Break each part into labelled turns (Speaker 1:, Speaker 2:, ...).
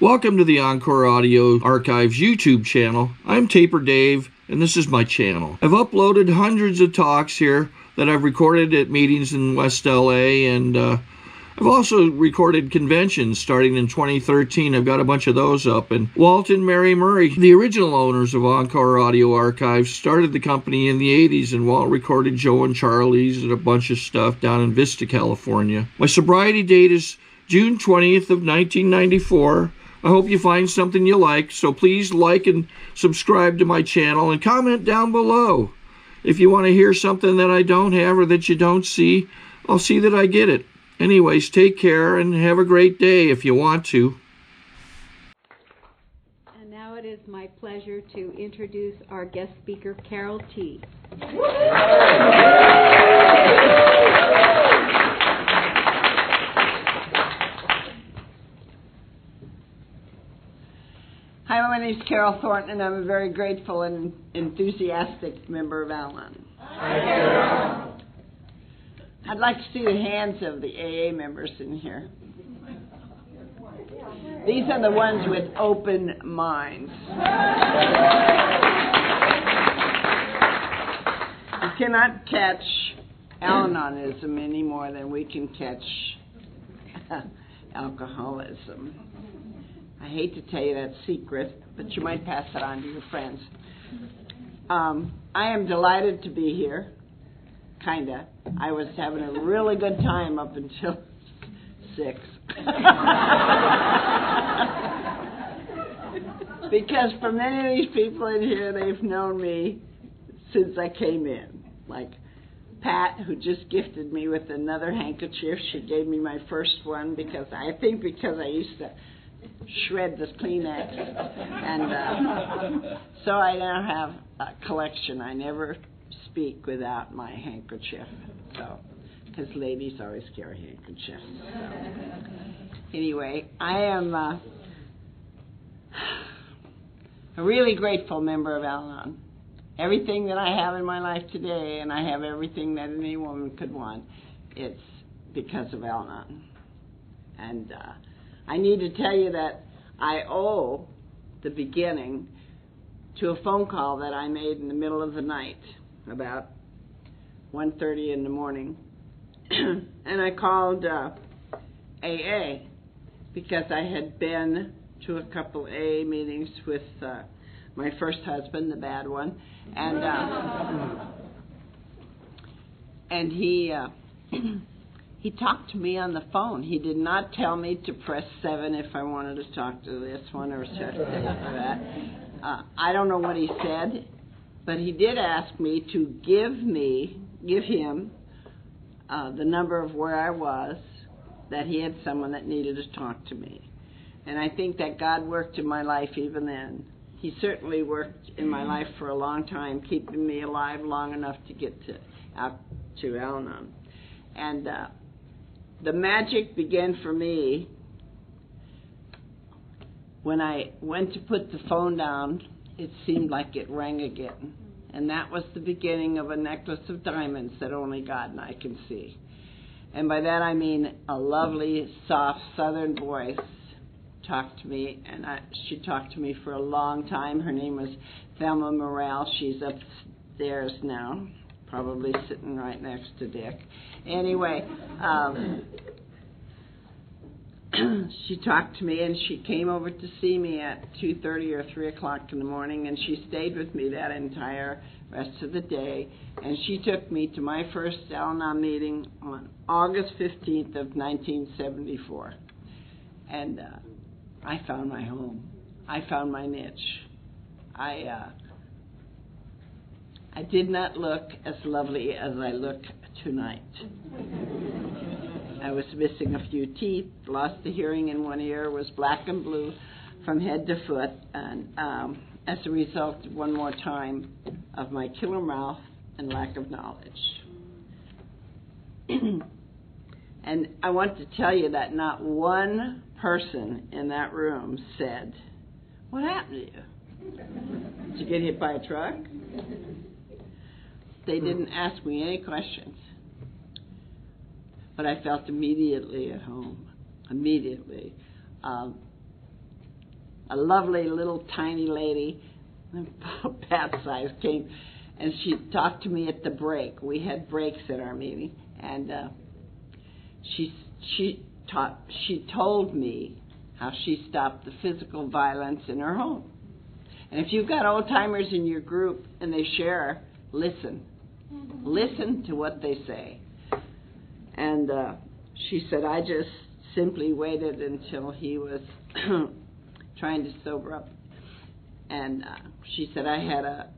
Speaker 1: Welcome to the Encore Audio Archives YouTube channel. I'm Taper Dave, and this is my channel. I've uploaded hundreds of talks here that I've recorded at meetings in West LA, and I've also recorded conventions starting in 2013. I've got a bunch of those up. And Walt and Mary Murray, the original owners of Encore Audio Archives, started the company in the 80s, and Walt recorded Joe and Charlie's and a bunch of stuff down in Vista, California. My sobriety date is June 20th of 1994. I hope you find something you like, so please like and subscribe to my channel and comment down below. If you want to hear something that I don't have or that you don't see, I'll see that I get it. Anyways, take care and have a great day if you want to.
Speaker 2: And now it is my pleasure to introduce our guest speaker, Carol T.
Speaker 3: Hi, my name is Carol Thornton, and I'm a very grateful and enthusiastic member of Alanon.
Speaker 4: Hi, Carol.
Speaker 3: I'd like to see the hands of the AA members in here. These are the ones with open minds. You cannot catch Alanonism any more than we can catch alcoholism. I hate to tell you that secret, but you might pass it on to your friends. I am delighted to be here. Kinda. I was having a really good time up until 6. Because for many of these people in here, they've known me since I came in. Like Pat, who just gifted me with another handkerchief. She gave me my first one because I used to shred this Kleenex, and so I now have a collection. I never speak without my handkerchief, so because ladies always carry handkerchiefs. So. Anyway, I am a really grateful member of Alanon. Everything that I have in my life today, and I have everything that any woman could want, it's because of Alanon. And I need to tell you that I owe the beginning to a phone call that I made in the middle of the night, about 1:30 in the morning. And I called AA because I had been to a couple AA meetings with my first husband, the bad one, and he talked to me on the phone. He did not tell me to press 7 if I wanted to talk to this one or 6 or that. I don't know what he said, but he did ask me to give him the number of where I was, that he had someone that needed to talk to me. And I think that God worked in my life even then. He certainly worked in my life for a long time, keeping me alive long enough to get out to Alanon. And the magic began for me when I went to put the phone down. It seemed like it rang again. And that was the beginning of a necklace of diamonds that only God and I can see. And by that I mean a lovely, soft, southern voice talked to me, and she talked to me for a long time. Her name was Thelma Morrell. She's upstairs now, probably sitting right next to Dick. Anyway, she talked to me, and she came over to see me at 2:30 or 3 o'clock in the morning, and she stayed with me that entire rest of the day. And she took me to my first Alanon meeting on August 15th of 1974. And I found my home. I found my niche. I did not look as lovely as I look tonight. I was missing a few teeth, lost the hearing in one ear, was black and blue from head to foot, and as a result, one more time, of my killer mouth and lack of knowledge. And I want to tell you that not one person in that room said, "What happened to you? Did you get hit by a truck?" They didn't ask me any questions. But I felt immediately at home. Immediately. a lovely little tiny lady, Pat size, came, and she talked to me at the break. We had breaks at our meeting, and she told me how she stopped the physical violence in her home. And if you've got old-timers in your group and they share, listen. Listen to what they say. And she said, I just simply waited until he was trying to sober up. And she said, I had a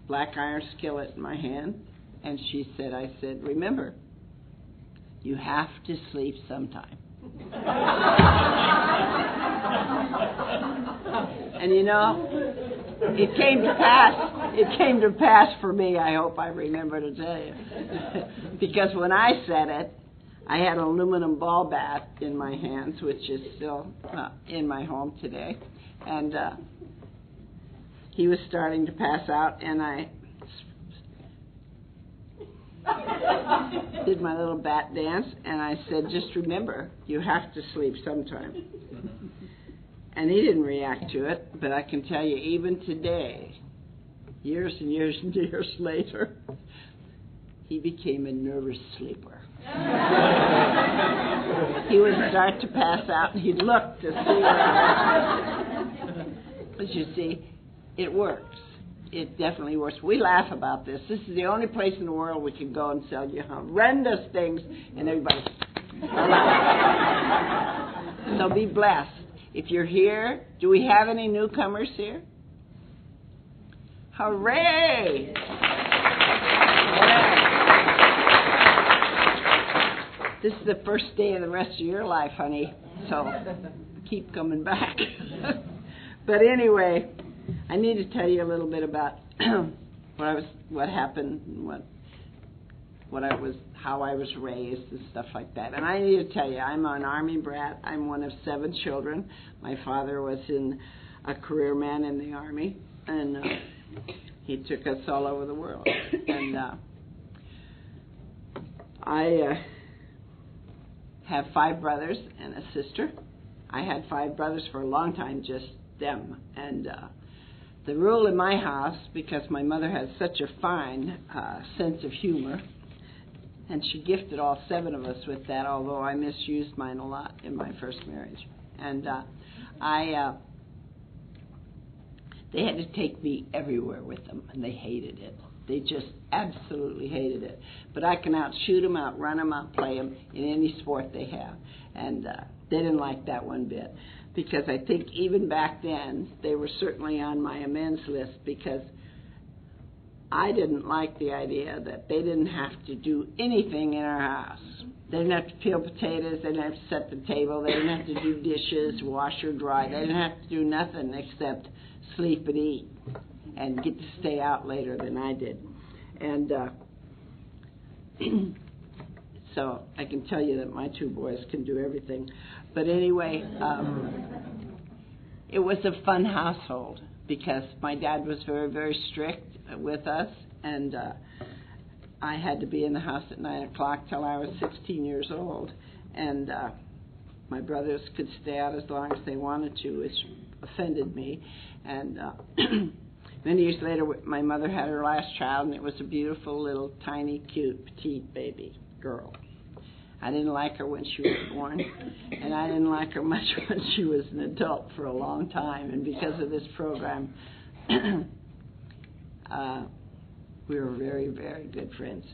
Speaker 3: black iron skillet in my hand. And she said, I said, remember, you have to sleep sometime. And you know, it came to pass. It came to pass for me, I hope I remember to tell you. Because when I said it, I had an aluminum ball bat in my hands, which is still in my home today. And he was starting to pass out, and I did my little bat dance, and I said, just remember, you have to sleep sometime. And he didn't react to it, but I can tell you, even today, years and years and years later, he became a nervous sleeper. He would start to pass out, and he'd look to see where I was. But you see, it works. It definitely works. We laugh about this. This is the only place in the world we can go and sell you horrendous things, and everybody. So be blessed. If you're here, do we have any newcomers here? Hooray! This is the first day of the rest of your life, honey. So keep coming back. But anyway, I need to tell you a little bit about what happened, how I was raised and stuff like that. And I need to tell you, I'm an Army brat. I'm one of 7 children. My father was a career man in the Army, and he took us all over the world. And I have 5 brothers and a sister. I had 5 brothers for a long time, just them. And the rule in my house, because my mother had such a fine sense of humor, and she gifted all 7 of us with that, although I misused mine a lot in my first marriage. And they had to take me everywhere with them, and they hated it. They just absolutely hated it. But I can outshoot them, outrun them, outplay them in any sport they have. And they didn't like that one bit, because I think even back then, they were certainly on my amends list, because I didn't like the idea that they didn't have to do anything in our house. They didn't have to peel potatoes, they didn't have to set the table, they didn't have to do dishes, wash or dry. They didn't have to do nothing except sleep and eat and get to stay out later than I did. And so I can tell you that my 2 boys can do everything. But anyway, it was a fun household, because my dad was very, very strict with us, and I had to be in the house at 9 o'clock till I was 16 years old, and my brothers could stay out as long as they wanted to, which offended me. And many years later, my mother had her last child, and it was a beautiful little tiny, cute, petite baby girl. I didn't like her when she was born, and I didn't like her much when she was an adult for a long time. And because of this program, we were very, very good friends.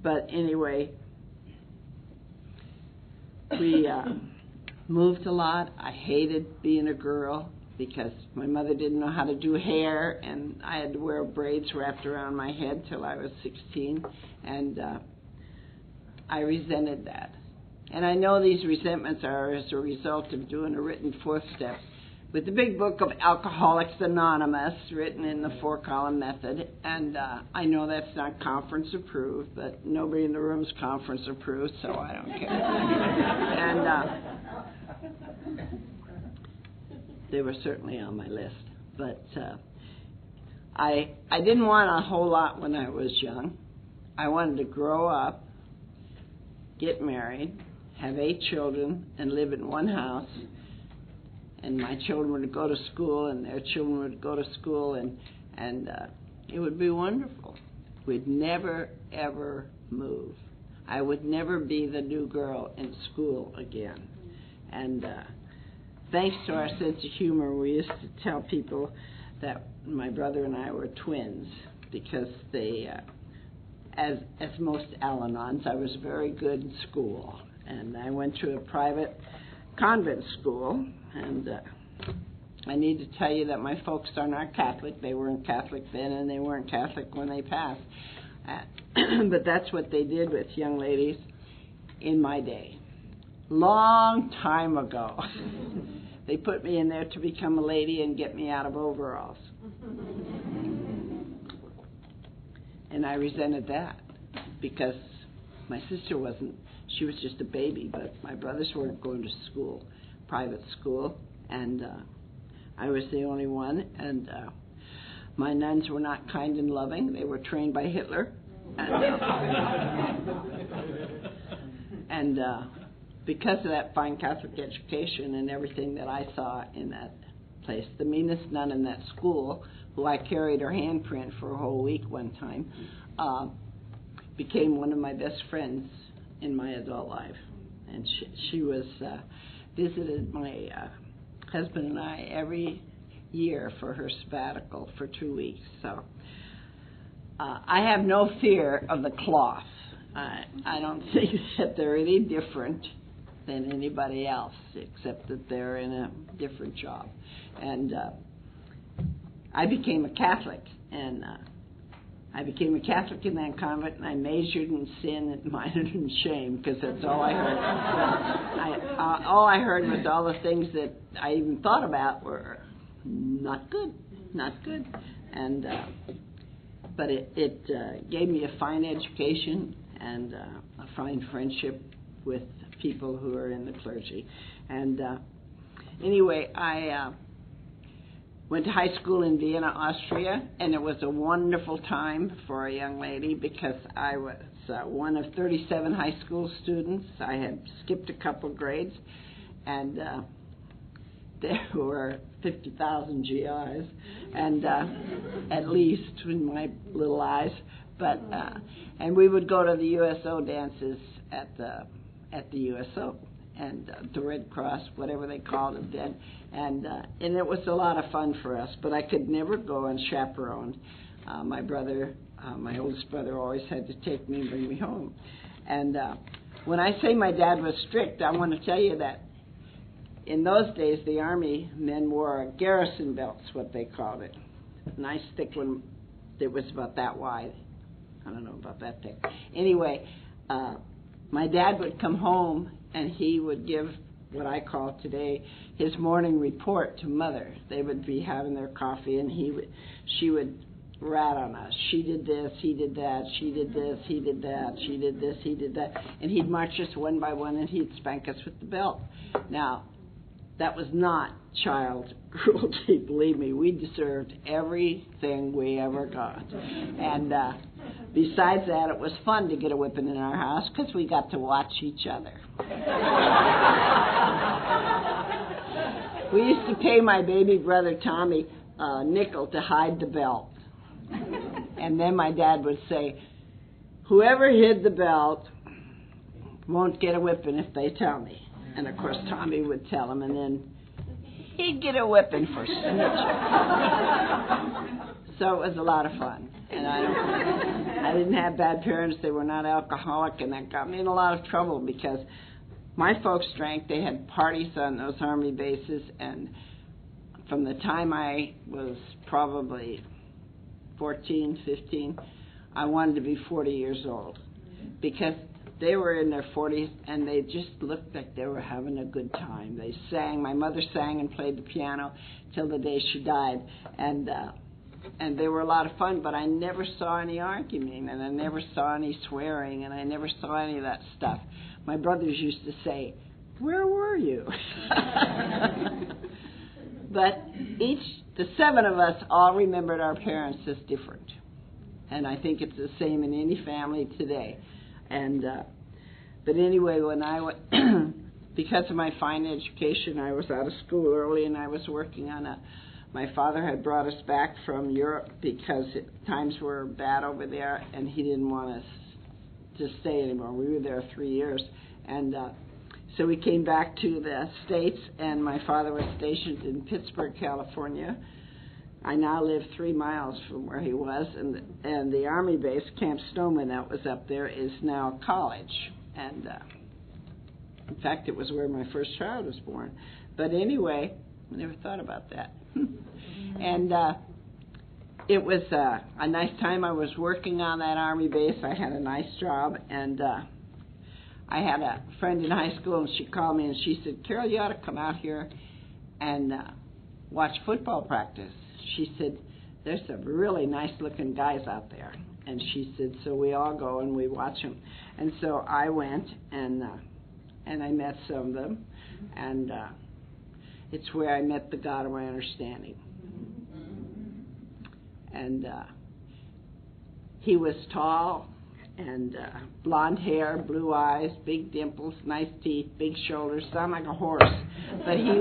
Speaker 3: But anyway, we moved a lot. I hated being a girl, because my mother didn't know how to do hair, and I had to wear braids wrapped around my head till I was 16, and I resented that. And I know these resentments are as a result of doing a written 4th step with the big book of Alcoholics Anonymous, written in the 4-column method. And I know that's not conference approved, but nobody in the room's conference approved, so I don't care. And they were certainly on my list. But I didn't want a whole lot when I was young. I wanted to grow up, get married, have 8 children, and live in one house, and my children would go to school, and their children would go to school, and it would be wonderful. We'd never, ever move. I would never be the new girl in school again. And thanks to our sense of humor, we used to tell people that my brother and I were twins, because they, as most Alanons, I was very good in school. And I went to a private convent school, and I need to tell you that my folks are not Catholic. They weren't Catholic then, and they weren't Catholic when they passed. But that's what they did with young ladies in my day. Long time ago. They put me in there to become a lady and get me out of overalls. And I resented that, because my sister wasn't, she was just a baby, but my brothers weren't going to school, private school, and I was the only one, and my nuns were not kind and loving. They were trained by Hitler. And because of that fine Catholic education and everything that I saw in that place, the meanest nun in that school, who I carried her handprint for a whole week one time, became one of my best friends in my adult life. And she was visited my husband and I every year for her sabbatical for 2 weeks. So I have no fear of the cloth. I don't think that they're any different than anybody else, except that they're in a different job. And I became a Catholic, and I became a Catholic in that convent, and I majored in sin and minored in shame, because that's all I heard. All I heard was all the things that I even thought about were not good, not good. And but it gave me a fine education and a fine friendship with people who are in the clergy. And anyway, I went to high school in Vienna, Austria, and it was a wonderful time for a young lady, because I was one of 37 high school students. I had skipped a couple grades, and there were 50,000 GIs, and at least in my little eyes. But and we would go to the USO dances at the USO, and the Red Cross, whatever they called it then, and it was a lot of fun for us. But I could never go unchaperoned. My brother, my oldest brother, always had to take me and bring me home. And when I say my dad was strict, I want to tell you that in those days the Army men wore a garrison belts, what they called it, a nice thick one that was about that wide. I don't know about that thick. Anyway, my dad would come home, and he would give what I call today his morning report to Mother. They would be having their coffee, and she would rat on us. She did this, he did that, she did this, he did that, she did this, he did that. And he'd march us one by one, and he'd spank us with the belt. Now, that was not child cruelty, believe me. We deserved everything we ever got. And besides that, it was fun to get a whipping in our house, because we got to watch each other. We used to pay my baby brother Tommy a nickel to hide the belt. And then my dad would say, whoever hid the belt won't get a whipping if they tell me. And of course Tommy would tell him, and then he'd get a whipping for snitching. So it was a lot of fun. And I didn't have bad parents. They were not alcoholic, and that got me in a lot of trouble, because my folks drank. They had parties on those Army bases, and from the time I was probably 14, 15, I wanted to be 40 years old, because they were in their 40s, and they just looked like they were having a good time. They sang. My mother sang and played the piano till the day she died, and they were a lot of fun, but I never saw any arguing, and I never saw any swearing, and I never saw any of that stuff. My brothers used to say, where were you? But the seven of us all remembered our parents as different. And I think it's the same in any family today. And but anyway, when I because of my fine education, I was out of school early, and I was working on my father had brought us back from Europe because times were bad over there, and he didn't want us to stay anymore. We were there 3 years, and so we came back to the States, and my father was stationed in Pittsburgh, California. I now live 3 miles from where he was, and the Army base, Camp Stoneman, that was up there, is now a college. And in fact, it was where my first child was born. But anyway, I never thought about that. And it was a nice time. I was working on that Army base. I had a nice job, and I had a friend in high school, and she called me, and she said, "Carol, you ought to come out here and watch football practice." She said, "There's some really nice-looking guys out there." And she said, so we all go and we watch them. And so I went, and I met some of them, and it's where I met the God of my understanding. And he was tall, and blonde hair, blue eyes, big dimples, nice teeth, big shoulders, sound like a horse. But he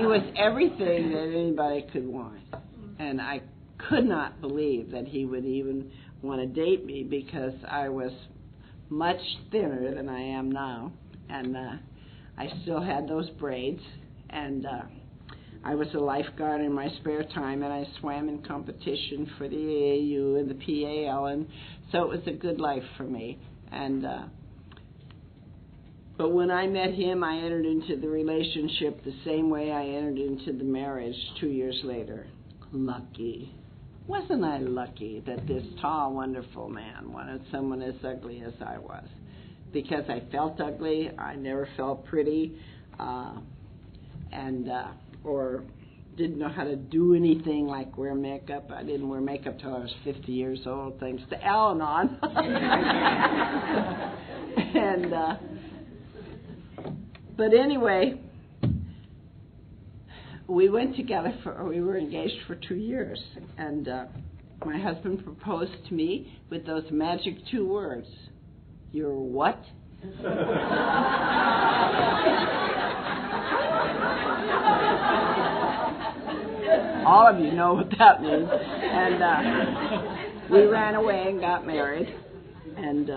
Speaker 3: was everything that anybody could want. And I could not believe that he would even want to date me, because I was much thinner than I am now, and I still had those braids, and I was a lifeguard in my spare time, and I swam in competition for the AAU and the PAL, and so it was a good life for me. And but when I met him, I entered into the relationship the same way I entered into the marriage 2 years later. Lucky. Wasn't I lucky that this tall, wonderful man wanted someone as ugly as I was? Because I felt ugly, I never felt pretty, or didn't know how to do anything like wear makeup. I didn't wear makeup till I was 50 years old, thanks to Alanon. But anyway, we went together we were engaged for 2 years, and my husband proposed to me with those magic 2 words. You're what? All of you know what that means. And we ran away and got married, and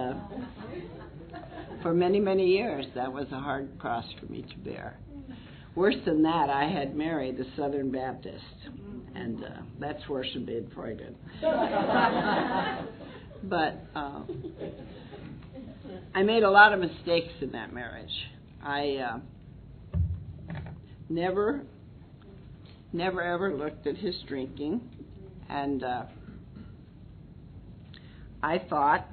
Speaker 3: for many, many years, that was a hard cross for me to bear. Worse than that, I had married a Southern Baptist, and that's worse than being pregnant. But I made a lot of mistakes in that marriage. I never ever looked at his drinking, and I thought,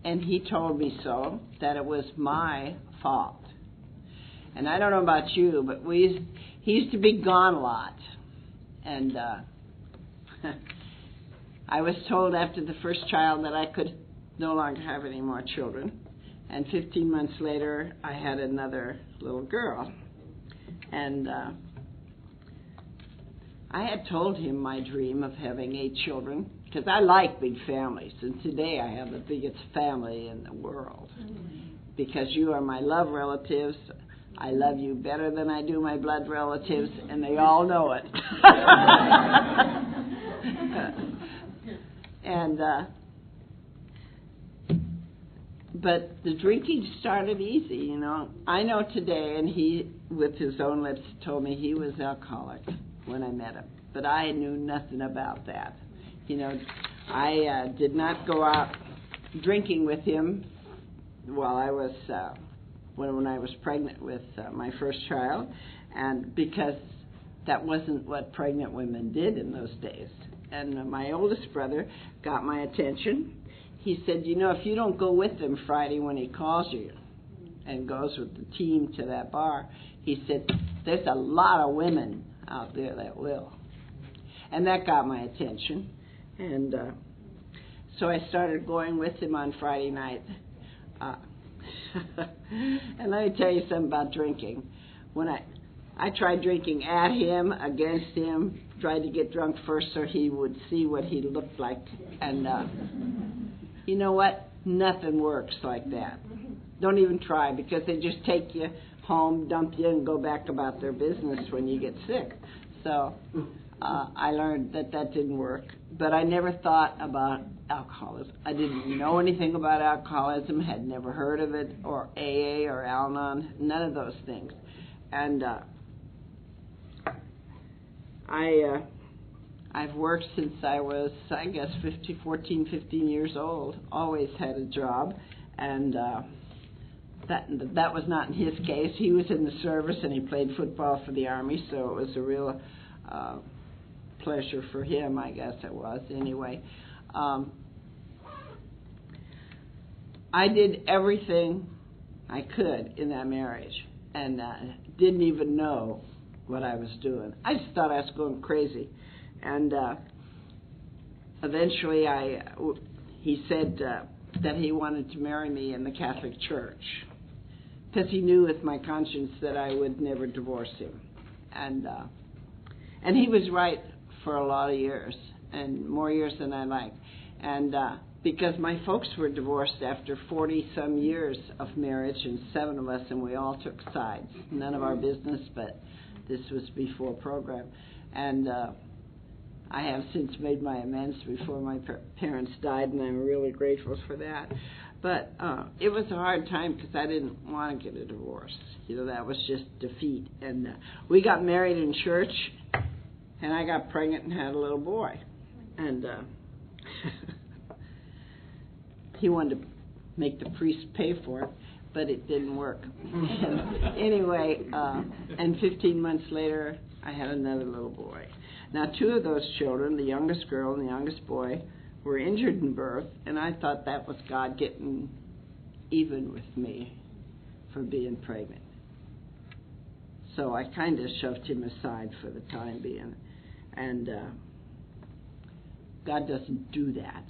Speaker 3: and he told me so, that it was my fault. And I don't know about you, but he used to be gone a lot. And I was told after the first child that I could no longer have any more children. And 15 months later, I had another little girl. And I had told him my dream of having 8 children, because I like big families. And today I have the biggest family in the world. Because you are my love relatives. I love you better than I do my blood relatives, and they all know it. And but the drinking started easy, you know. I know today, and he, with his own lips, told me he was alcoholic when I met him. But I knew nothing about that. You know, I did not go out drinking with him while I was when I was pregnant with my first child, and because that wasn't what pregnant women did in those days. And my oldest brother got my attention. He said, you know, if you don't go with him Friday when he calls you and goes with the team to that bar, he said, there's a lot of women out there that will. And that got my attention. And so I started going with him on Friday night. And let me tell you something about drinking. When I tried drinking at him, against him, tried to get drunk first so he would see what he looked like. And you know what? Nothing works like that. Don't even try, because they just take you home, dump you, and go back about their business when you get sick. So I learned that didn't work. But I never thought about alcoholism. I didn't know anything about alcoholism, had never heard of it, or AA or Alanon, none of those things. And I've worked since I was, I guess, 15 years old, always had a job, and that was not in his case. He was in the service, and he played football for the Army, so it was a real pleasure for him, I guess it was. Anyway, I did everything I could in that marriage, and didn't even know what I was doing. I just thought I was going crazy. And eventually he said that he wanted to marry me in the Catholic Church, because he knew with my conscience that I would never divorce him. And he was right for a lot of years, and more years than I liked. And because my folks were divorced after 40-some years of marriage, and 7 of us, and we all took sides. None of our business, but this was before program. And I have since made my amends before my parents died, and I'm really grateful for that. But it was a hard time, because I didn't want to get a divorce. You know, that was just defeat. And we got married in church, and I got pregnant and had a little boy. And he wanted to make the priest pay for it, but it didn't work. And anyway, and 15 months later, I had another little boy. Now, 2 of those children, the youngest girl and the youngest boy, were injured in birth, and I thought that was God getting even with me for being pregnant. So I kind of shoved him aside for the time being. And God doesn't do that.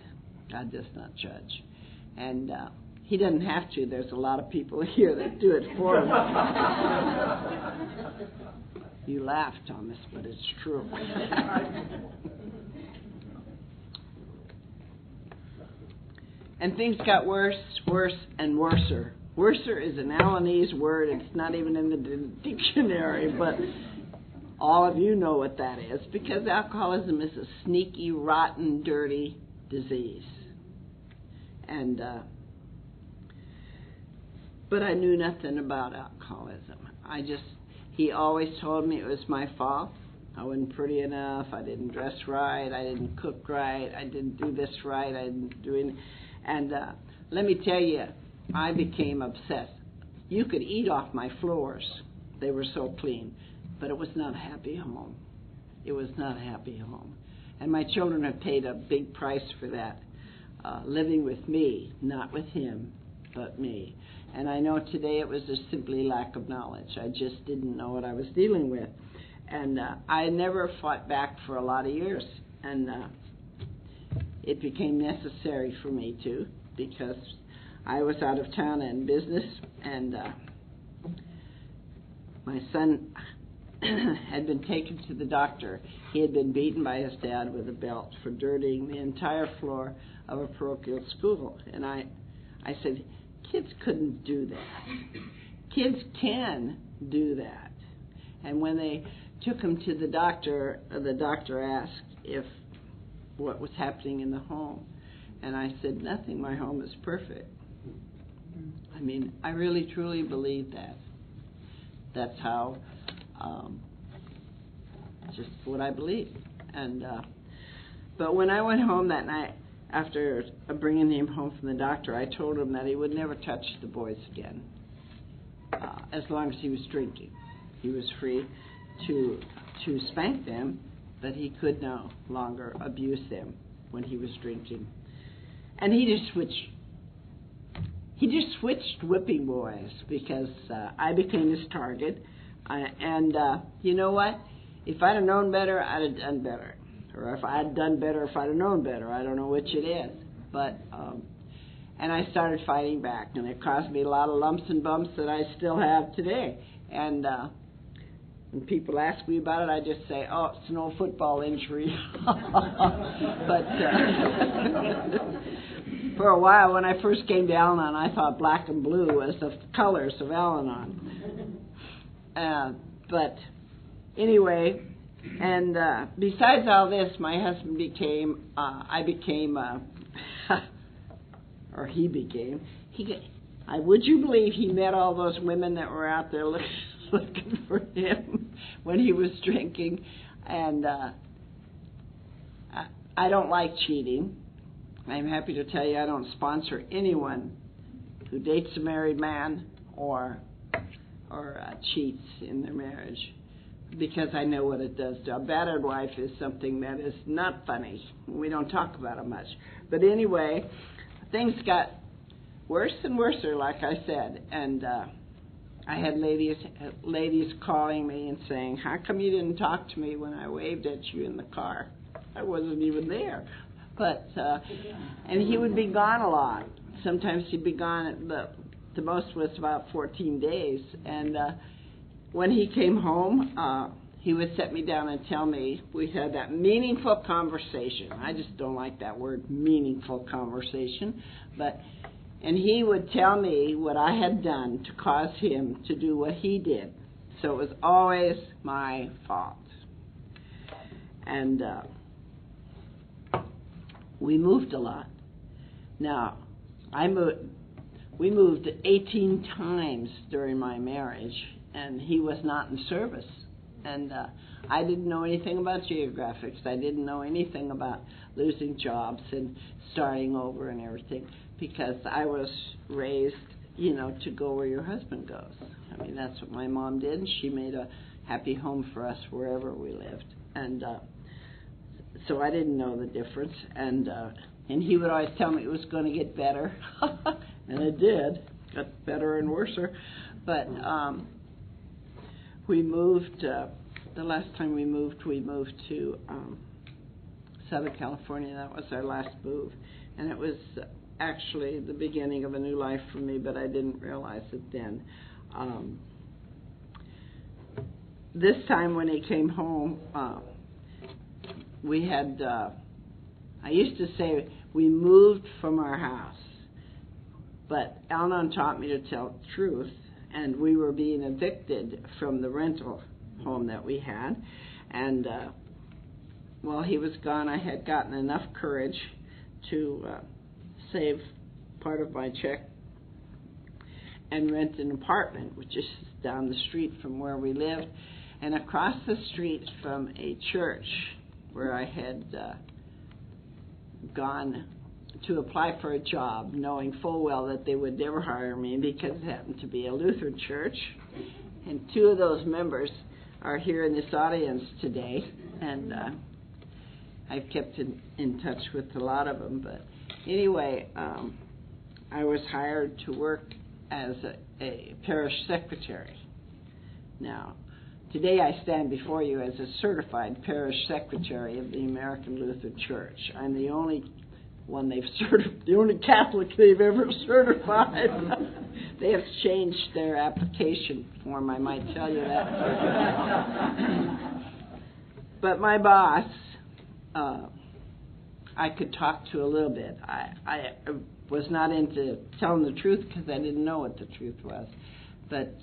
Speaker 3: God does not judge. And he doesn't have to. There's a lot of people here that do it for him. You laugh, Thomas, but it's true. And things got worse, and worser. Worser is an Alanon word. It's not even in the dictionary, but all of you know what that is, because alcoholism is a sneaky, rotten, dirty disease. And but I knew nothing about alcoholism. He always told me it was my fault. I wasn't pretty enough. I didn't dress right. I didn't cook right. I didn't do this right. I didn't do anything. And let me tell you, I became obsessed. You could eat off my floors. They were so clean. But it was not a happy home. It was not a happy home. And my children have paid a big price for that, living with me, not with him, but me. And I know today it was just simply lack of knowledge. I just didn't know what I was dealing with. And I never fought back for a lot of years. And it became necessary for me to, because I was out of town in business, and my son had been taken to the doctor. He had been beaten by his dad with a belt for dirtying the entire floor of a parochial school. And I said, kids couldn't do that. Kids can do that. And when they took him to the doctor asked if what was happening in the home. And I said, nothing, my home is perfect. I mean, I really, truly believe that. That's how, just what I believe. And but when I went home that night, after bringing him home from the doctor, I told him that he would never touch the boys again, as long as he was drinking. He was free to spank them, but he could no longer abuse them when he was drinking. And he just switched whipping boys, because I became his target. And you know what? If I'd have known better, I'd have done better. Or if I'd done better, if I'd have known better. I don't know which it is. But, and I started fighting back. And it caused me a lot of lumps and bumps that I still have today. And when people ask me about it, I just say, oh, it's an old football injury. But For a while, when I first came to Alanon, I thought black and blue was the colors of Alanon. But anyway, and besides all this, my husband became, would you believe he met all those women that were out there looking for him when he was drinking? And I don't like cheating. I'm happy to tell you I don't sponsor anyone who dates a married man or cheats in their marriage, because I know what it does to a battered wife. Is something that is not funny. We don't talk about it much. But anyway, things got worse and worse, like I said, and I had ladies calling me and saying, "How come you didn't talk to me when I waved at you in the car? I wasn't even there." But and he would be gone a lot. Sometimes he'd be gone. The most was about 14 days. And when he came home, he would set me down and tell me, we had that meaningful conversation. I just don't like that word, meaningful conversation. And he would tell me what I had done to cause him to do what he did. So it was always my fault. And we moved a lot. Now, we moved 18 times during my marriage, and he was not in service. And I didn't know anything about geographics. I didn't know anything about losing jobs and starting over and everything, because I was raised, to go where your husband goes. I mean, that's what my mom did, and she made a happy home for us wherever we lived. And so I didn't know the difference. And he would always tell me it was going to get better. And it did. Got better and worser. But we moved, the last time we moved to Southern California. That was our last move. And it was actually the beginning of a new life for me, but I didn't realize it then. This time when he came home, we had, I used to say we moved from our house, but Alanon taught me to tell the truth, and we were being evicted from the rental home that we had. And while he was gone, I had gotten enough courage to save part of my check and rent an apartment, which is down the street from where we lived, and across the street from a church where I had gone to apply for a job, knowing full well that they would never hire me because it happened to be a Lutheran church. And two of those members are here in this audience today, and I've kept in touch with a lot of them. But anyway, I was hired to work as a parish secretary. Now, today I stand before you as a certified parish secretary of the American Lutheran Church. I'm the only one the only Catholic they've ever certified. They have changed their application form, I might tell you that. But my boss, I could talk to a little bit. I was not into telling the truth because I didn't know what the truth was. But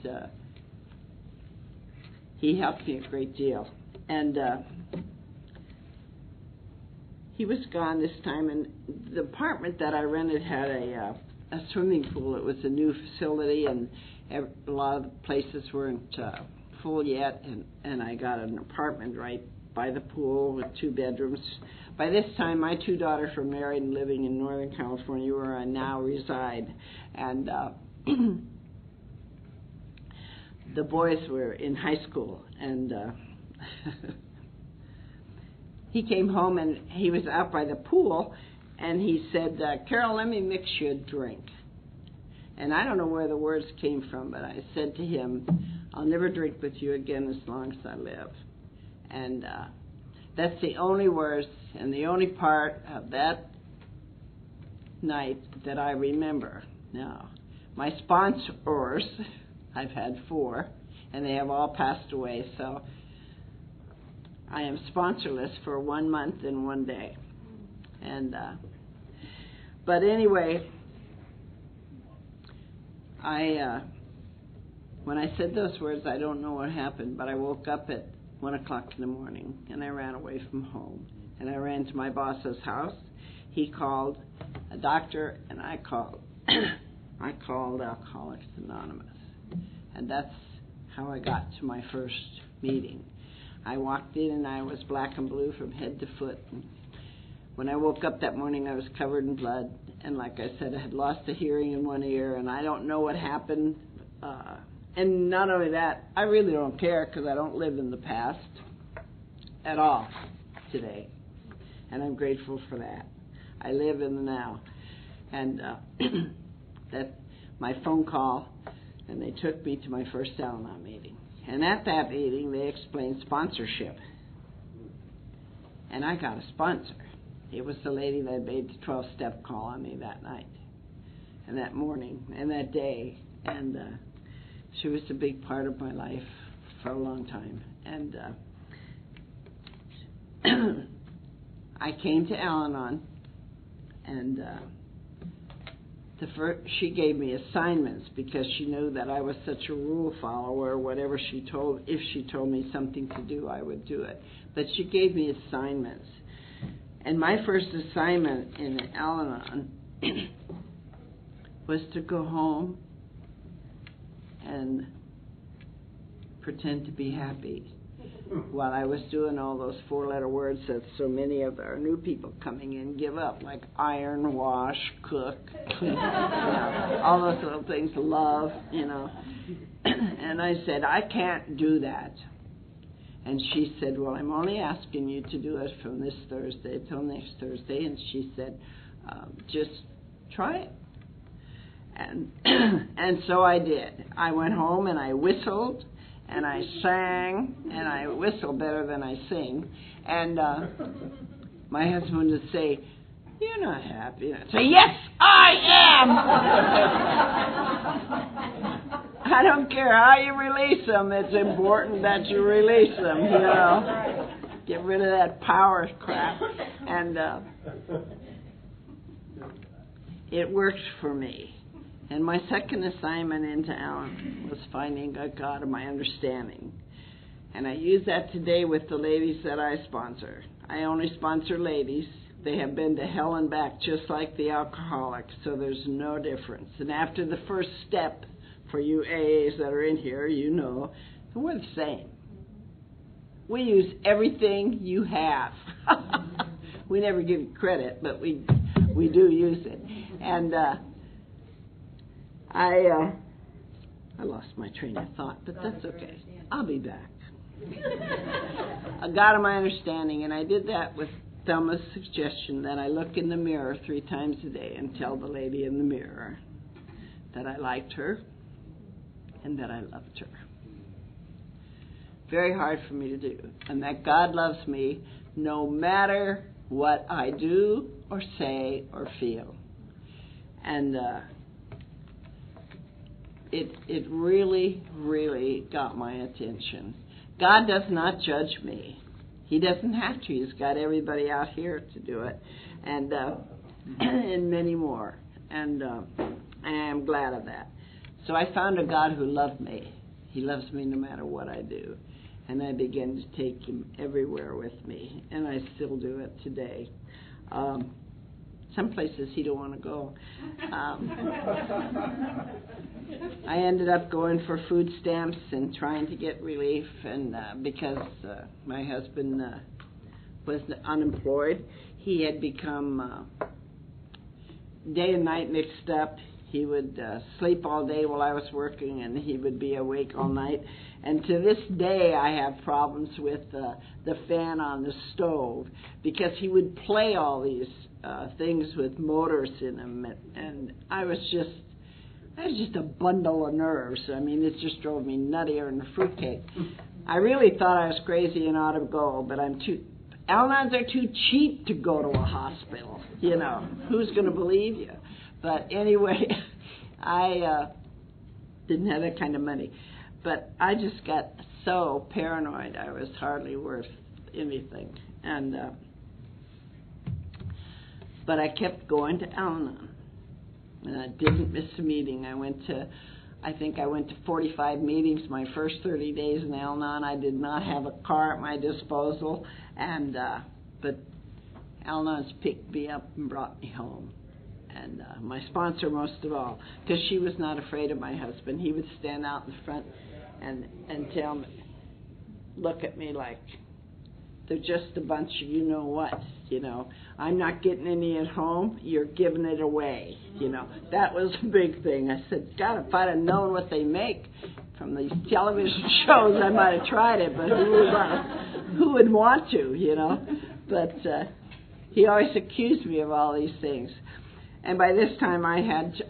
Speaker 3: he helped me a great deal. And he was gone this time, and the apartment that I rented had a swimming pool. It was a new facility, and a lot of the places weren't full yet, and I got an apartment right by the pool with 2 bedrooms. By this time, my 2 daughters were married and living in Northern California, where I now reside. And the boys were in high school, and he came home, and he was out by the pool, and he said, "Carol, let me mix you a drink." And I don't know where the words came from, but I said to him, "I'll never drink with you again as long as I live." And that's the only words and the only part of that night that I remember. Now, my sponsors, I've had 4, and they have all passed away, so I am sponsorless for 1 month and 1 day. And But anyway, when I said those words, I don't know what happened, but I woke up at 1 o'clock in the morning, and I ran away from home. And I ran to my boss's house. He called a doctor, and I called Alcoholics Anonymous. And that's how I got to my first meeting. I walked in, and I was black and blue from head to foot. And when I woke up that morning, I was covered in blood. And like I said, I had lost the hearing in one ear, and I don't know what happened. And not only that, I really don't care because I don't live in the past at all today. And I'm grateful for that. I live in the now. And that my phone call, and they took me to my first Alanon meeting. And at that meeting, they explained sponsorship. And I got a sponsor. It was the lady that made the 12-step call on me that night, and that morning, and that day. And she was a big part of my life for a long time. And I came to Alanon, and she gave me assignments because she knew that I was such a rule follower. Whatever if she told me something to do, I would do it. But she gave me assignments. And my first assignment in Alanon was to go home and pretend to be happy while I was doing all those 4-letter words that so many of our new people coming in give up, like iron, wash, cook, all those little things, love, And I said, I can't do that. And she said, well, I'm only asking you to do it from this Thursday till next Thursday. And she said, just try it. And so I did. I went home and I whistled and I sang, and I whistle better than I sing. And my husband would say, you're not happy. And I'd say, yes, I am. I don't care how you release them. It's important that you release them, Get rid of that power crap. And it worked for me. And my second assignment into Alanon was finding a God of my understanding. And I use that today with the ladies that I sponsor. I only sponsor ladies. They have been to hell and back just like the alcoholics, so there's no difference. And after the first step, for you AAs that are in here, we're the same. We use everything you have. We never give you credit, but we do use it. And I lost my train of thought, but that's okay. I'll be back. A God of my understanding, and I did that with Thelma's suggestion that I look in the mirror 3 times a day and tell the lady in the mirror that I liked her and that I loved her. Very hard for me to do. And that God loves me no matter what I do or say or feel. And it really, really got my attention. God does not judge me. He doesn't have to. He's got everybody out here to do it. And and many more. And I am glad of that. So I found a God who loved me. He loves me no matter what I do. And I began to take him everywhere with me. And I still do it today. Some places he don't want to go. I ended up going for food stamps and trying to get relief. And because my husband was unemployed, he had become day and night mixed up. He would sleep all day while I was working, and he would be awake all night. And to this day, I have problems with the fan on the stove because he would play all these things with motors in them, and I was just a bundle of nerves. I mean, it just drove me nuttier than a fruitcake. I really thought I was crazy and ought to go, but Alanons are too cheap to go to a hospital. Who's going to believe you? But anyway, I didn't have that kind of money. But I just got so paranoid I was hardly worth anything. And But I kept going to Alanon, and I didn't miss a meeting. I think I went to 45 meetings my first 30 days in Alanon. I did not have a car at my disposal, and but Alanon's picked me up and brought me home. And my sponsor most of all, because she was not afraid of my husband. He would stand out in front and tell me, look at me like they're just a bunch of you know what, you know. I'm not getting any at home, you're giving it away, you know. That was a big thing. I said, God, if I'd have known what they make from these television shows, I might have tried it, but who would want to, you know. But he always accused me of all these things. And by this time I had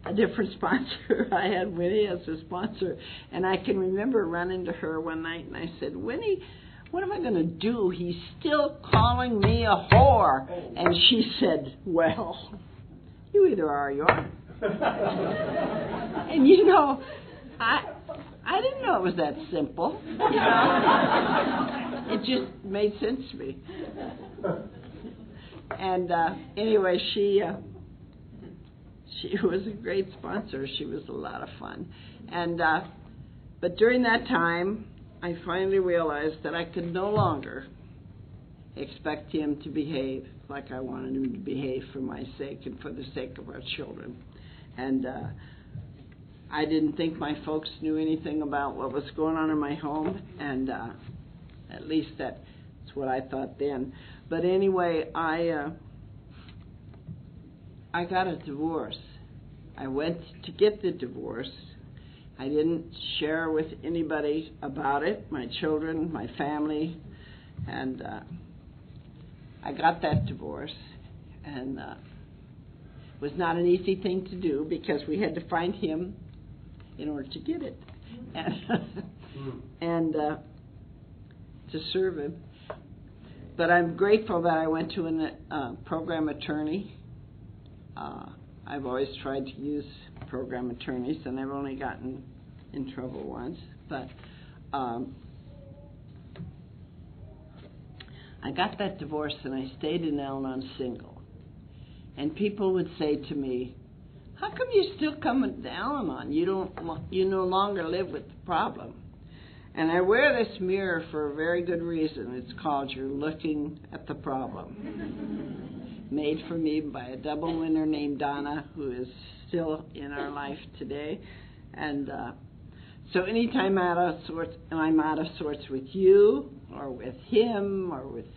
Speaker 3: a different sponsor. I had Winnie as a sponsor. And I can remember running to her one night and I said, Winnie, what am I going to do? He's still calling me a whore. And she said, well, you either are or you aren't. And you know, I didn't know it was that simple. You know? It just made sense to me. And anyway, she was a great sponsor. She was a lot of fun. And but during that time, I finally realized that I could no longer expect him to behave like I wanted him to behave for my sake and for the sake of our children. And I didn't think my folks knew anything about what was going on in my home, and at least that's what I thought then. But anyway, I got a divorce. I went to get the divorce. I didn't share with anybody about it, my children, my family, and I got that divorce. And it was not an easy thing to do because we had to find him in order to get it and to serve him. But I'm grateful that I went to a program attorney. I've always tried to use program attorneys, and I've only gotten in trouble once. But I got that divorce, and I stayed in Alanon single. And people would say to me, how come you still come to Alanon? You no longer live with the problem. And I wear this mirror for a very good reason. It's called You're Looking at the Problem. Made for me by a double winner named Donna, who is still in our life today. And so anytime I'm out of sorts with you, or with him, or with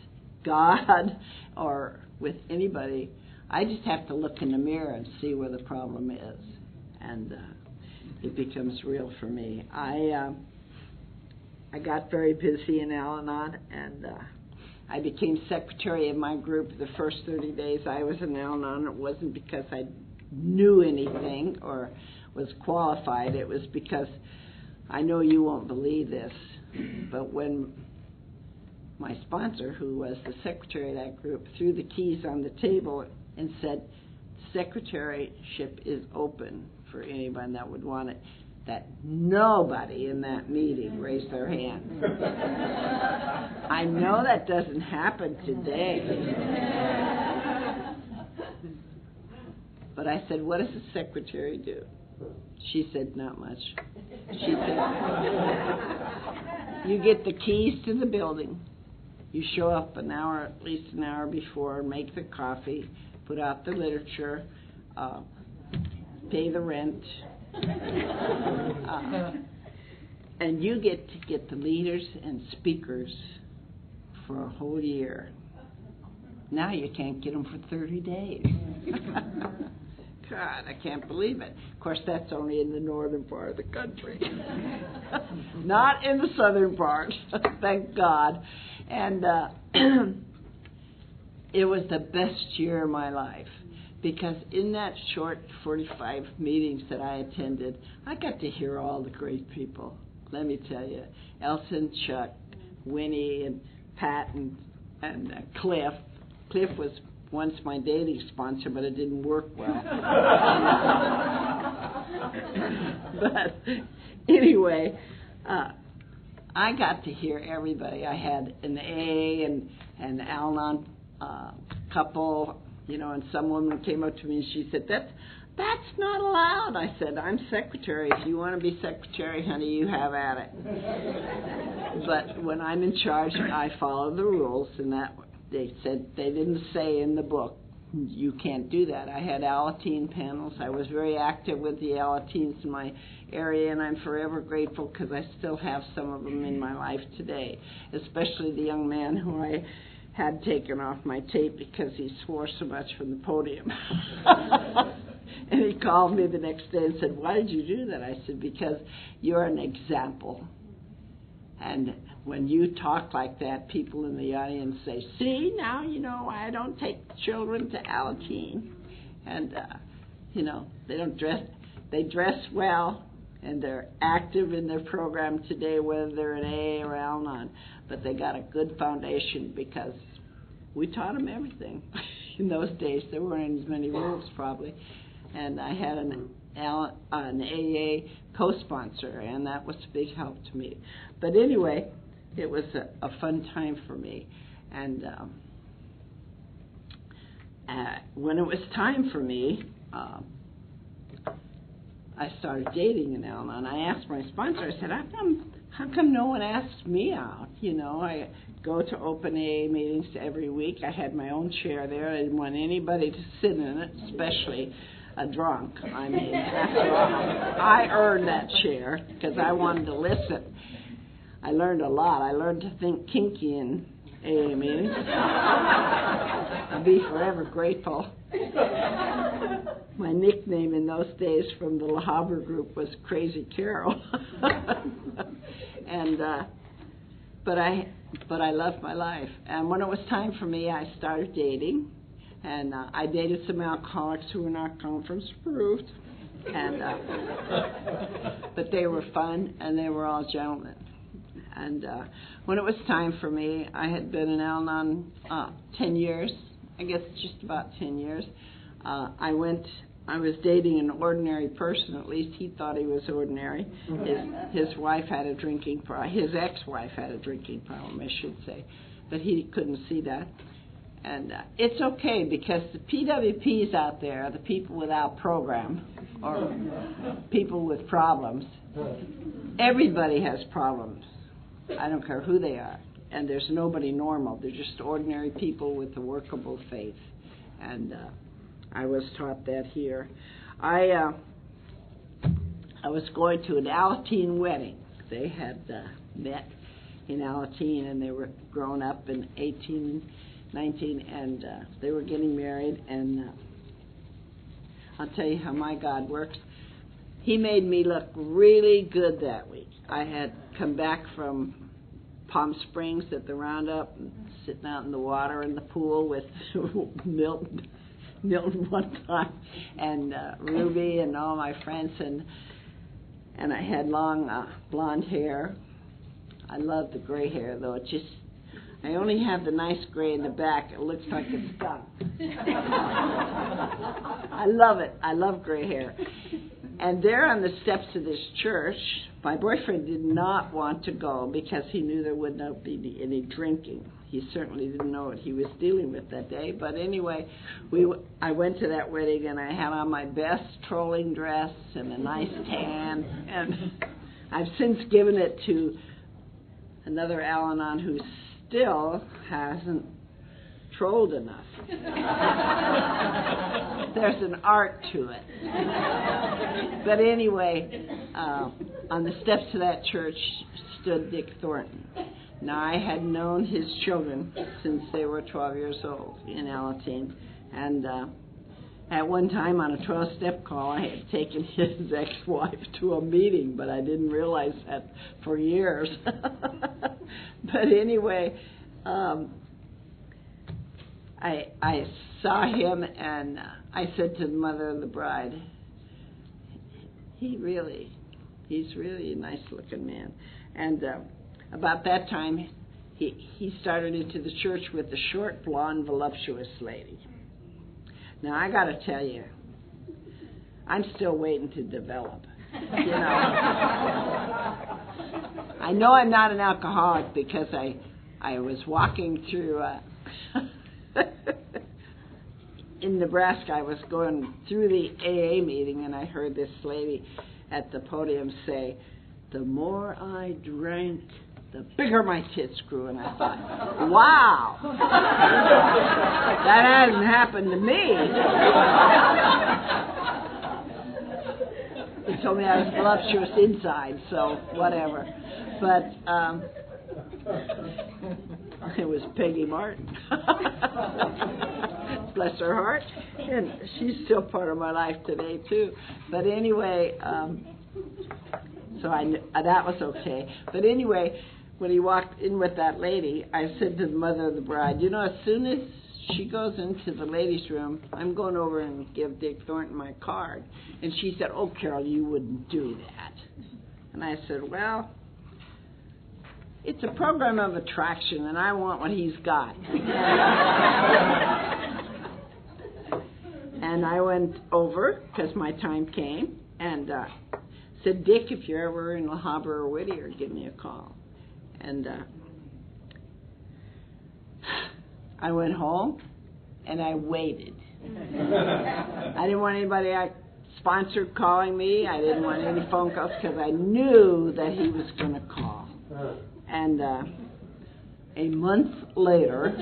Speaker 3: God, or with anybody, I just have to look in the mirror and see where the problem is. And it becomes real for me. I got very busy in Alanon, and I became secretary of my group the first 30 days I was in Alanon. It wasn't because I knew anything or was qualified. It was because, I know you won't believe this, but when my sponsor, who was the secretary of that group, threw the keys on the table and said, secretaryship is open for anyone that would want it, that nobody in that meeting raised their hand. I know that doesn't happen today. But I said, what does the secretary do? She said, not much. She said, you get the keys to the building. You show up at least an hour before, make the coffee, put out the literature, pay the rent, and you get to get the leaders and speakers for a whole year. Now you can't get them for 30 days. God, I can't believe it. Of course, that's only in the northern part of the country. Not in the southern part, thank God. And it was the best year of my life, because in that short 45 meetings that I attended, I got to hear all the great people. Let me tell you, Elson, Chuck, Winnie, and Pat, and Cliff. Cliff was once my dating sponsor, but it didn't work well. But anyway, I got to hear everybody. I had an A and Alanon couple, and some woman came up to me and she said, that's not allowed. I said, I'm secretary. If you want to be secretary, honey, you have at it. But when I'm in charge, I follow the rules, and that they said they didn't say in the book, you can't do that. I had Alateen panels. I was very active with the Alateens in my area, and I'm forever grateful because I still have some of them in my life today, especially the young man who I had taken off my tape because he swore so much from the podium. And he called me the next day and said, why did you do that? I said, because you're an example. And when you talk like that, people in the audience say, see, now, I don't take children to Alateen. And, they don't dress, they dress well, and they're active in their program today, whether they're an AA or Alanon. But they got a good foundation because we taught them everything. In those days, there weren't as many rules probably. And I had an AA co-sponsor, and that was a big help to me. But anyway, it was a fun time for me. And when it was time for me, I started dating in Alanon. I asked my sponsor, I said, how come no one asks me out? I go to open AA meetings every week. I had my own chair there. I didn't want anybody to sit in it, especially a drunk. I mean, after all, I earned that chair because I wanted to listen. I learned a lot. I learned to think kinky in AA meetings. I'll be forever grateful. My nickname in those days from the La Habra group was Crazy Carol. And but I loved my life. And when it was time for me, I started dating. And I dated some alcoholics who were not conference approved. And but they were fun, and they were all gentlemen. And when it was time for me, I had been in Alanon 10 years, I guess just about 10 years. I was dating an ordinary person. At least he thought he was ordinary. His wife had a drinking problem. His ex-wife had a drinking problem, I should say. But he couldn't see that. And it's okay because the PWPs out there, the people without program, or people with problems, everybody has problems. I don't care who they are. And there's nobody normal. They're just ordinary people with a workable faith. And I was taught that here. I was going to an Alateen wedding. They had met in Alateen, and they were grown up in 19, and they were getting married. And I'll tell you how my God works. He made me look really good that week. I had come back from Palm Springs at the Roundup, and sitting out in the water in the pool with Milton one time, and Ruby and all my friends, and I had long blonde hair. I love the gray hair, though. I only have the nice gray in the back. It looks like it's done. I love it. I love gray hair. And there on the steps of this church, my boyfriend did not want to go because he knew there would not be any drinking. He certainly didn't know what he was dealing with that day. But anyway, I went to that wedding, and I had on my best trolling dress and a nice tan. And I've since given it to another Alanon who still hasn't trolled enough. There's an art to it. But anyway, on the steps of that church stood Dick Thornton. Now, I had known his children since they were 12 years old in Alateen. And at one time on a 12-step call, I had taken his ex-wife to a meeting, but I didn't realize that for years. But anyway, I saw him, and I said to the mother of the bride, he's really a nice-looking man. And about that time, he started into the church with a short, blonde, voluptuous lady. Now, I got to tell you, I'm still waiting to develop. I know I'm not an alcoholic because I was walking through In Nebraska, I was going through the AA meeting, and I heard this lady at the podium say, "The more I drank, the bigger my tits grew." And I thought, wow, that hasn't happened to me. They told me I was voluptuous inside, so whatever. But it was Peggy Martin. Bless her heart. And she's still part of my life today, too. But anyway, so that was okay. But anyway, when he walked in with that lady, I said to the mother of the bride, you know, as soon as she goes into the ladies' room, I'm going over and give Dick Thornton my card. And she said, "Oh, Carol, you wouldn't do that." And I said, well, it's a program of attraction, and I want what he's got. And I went over, because my time came, and said, "Dick, if you're ever in La Habra or Whittier, give me a call." And I went home, and I waited. I didn't want anybody I sponsored calling me. I didn't want any phone calls, because I knew that he was going to call. And a month later,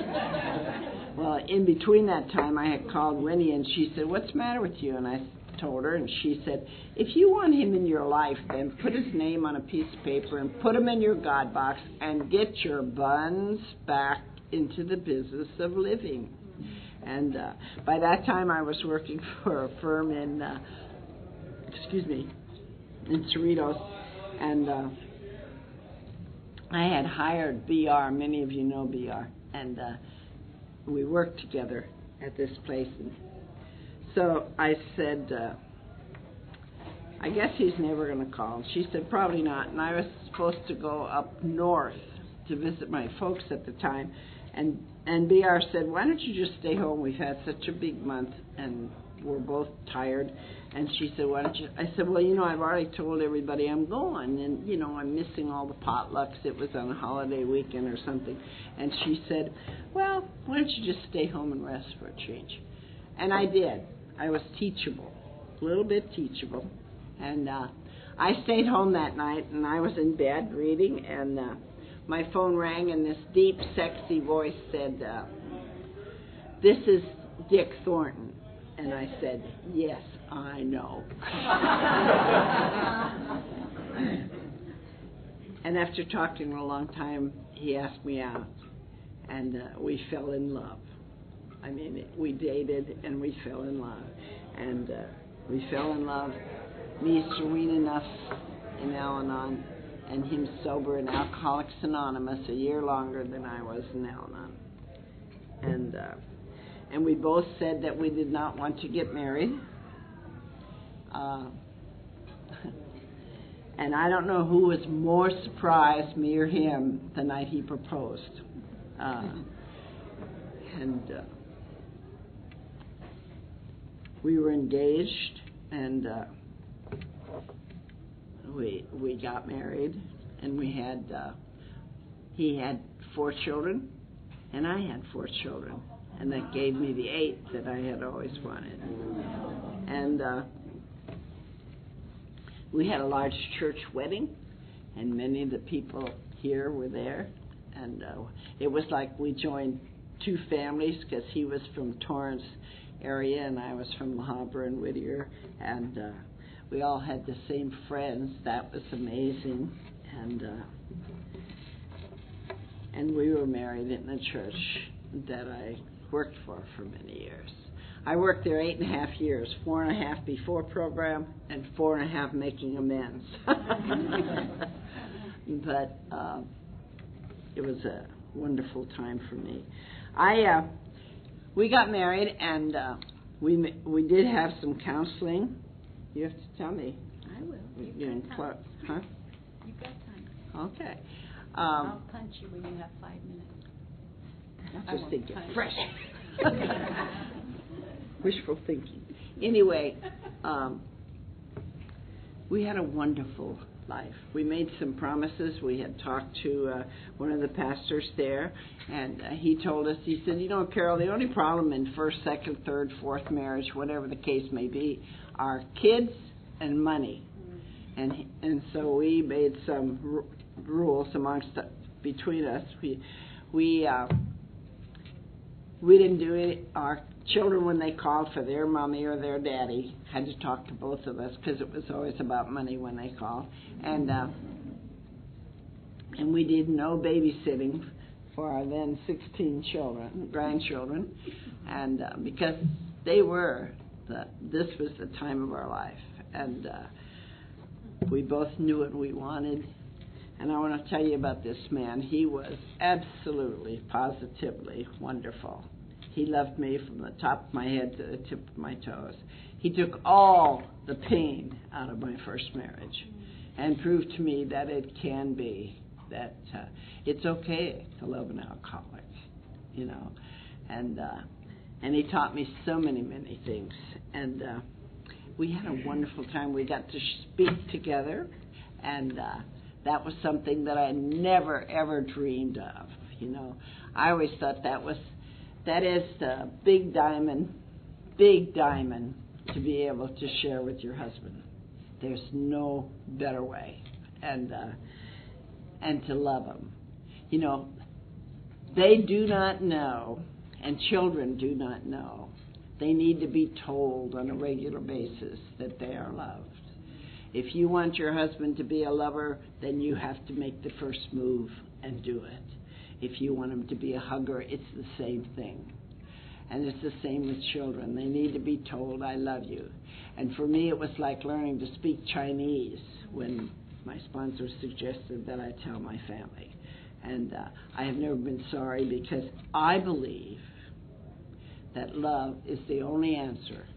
Speaker 3: well, in between that time, I had called Winnie, and she said, "What's the matter with you?" And I told her, and she said, "If you want him in your life, then put his name on a piece of paper and put him in your God box and get your buns back into the business of living." And by that time, I was working for a firm in, in Cerritos, and I had hired BR. Many of you know BR, and we worked together at this place. And so I said, "I guess he's never going to call." And she said, "Probably not." And I was supposed to go up north to visit my folks at the time. And BR said, "Why don't you just stay home? We've had such a big month, and we're both tired." And she said, "Why don't you?" I said, "Well, you know, I've already told everybody I'm going, and, you know, I'm missing all the potlucks. It was on a holiday weekend or something." And she said, "Well, why don't you just stay home and rest for a change?" And I did. I was teachable, a little bit teachable. And I stayed home that night, and I was in bed reading, and my phone rang, and this deep, sexy voice said, "This is Dick Thornton." And I said, "Yes, I know." And after talking a long time, he asked me out, and we fell in love. I mean, we dated, and we fell in love. And we fell in love, me serene enough in Alanon, and him sober in Alcoholics Anonymous a year longer than I was in Alanon. And we both said that we did not want to get married. And I don't know who was more surprised, me or him, the night he proposed. We were engaged, and we got married, and we had he had 4 children, and I had 4 children, and that gave me the 8 that I had always wanted. And we had a large church wedding, and many of the people here were there, and it was like we joined 2 families, because he was from Torrance area, and I was from La Habra and Whittier, and we all had the same friends. That was amazing. And we were married in the church that I worked for many years. I worked there 8.5 years, 4.5 before program, and 4.5 making amends. But it was a wonderful time for me. We got married, and we did have some counseling. You have to tell me.
Speaker 2: I will.
Speaker 3: You've got
Speaker 2: time. You've got time.
Speaker 3: Okay.
Speaker 2: I'll punch you when you have 5 minutes.
Speaker 3: I'm just thinking fresh. Wishful thinking. Anyway, we had a wonderful life. We made some promises. We had talked to one of the pastors there, and he told us, he said, you know, Carol, the only problem in first, second, third, fourth marriage, whatever the case may be, are kids and money. And so we made some rules between us. We didn't do it. Our children, when they called for their mommy or their daddy, had to talk to both of us because it was always about money when they called. And we did no babysitting for our then 16 grandchildren, and because this was the time of our life, and we both knew what we wanted. And I want to tell you about this man. He was absolutely, positively wonderful. He loved me from the top of my head to the tip of my toes. He took all the pain out of my first marriage and proved to me that it can be, that it's okay to love an alcoholic, you know. And he taught me so many, many things. And we had a wonderful time. We got to speak together, and that was something that I never, ever dreamed of, you know. I always thought that is the big diamond to be able to share with your husband. There's no better way. And to love him. You know, they do not know, and children do not know. They need to be told on a regular basis that they are loved. If you want your husband to be a lover, then you have to make the first move and do it. If you want him to be a hugger, it's the same thing. And it's the same with children. They need to be told, I love you. And for me, it was like learning to speak Chinese when my sponsor suggested that I tell my family. And I have never been sorry, because I believe that love is the only answer,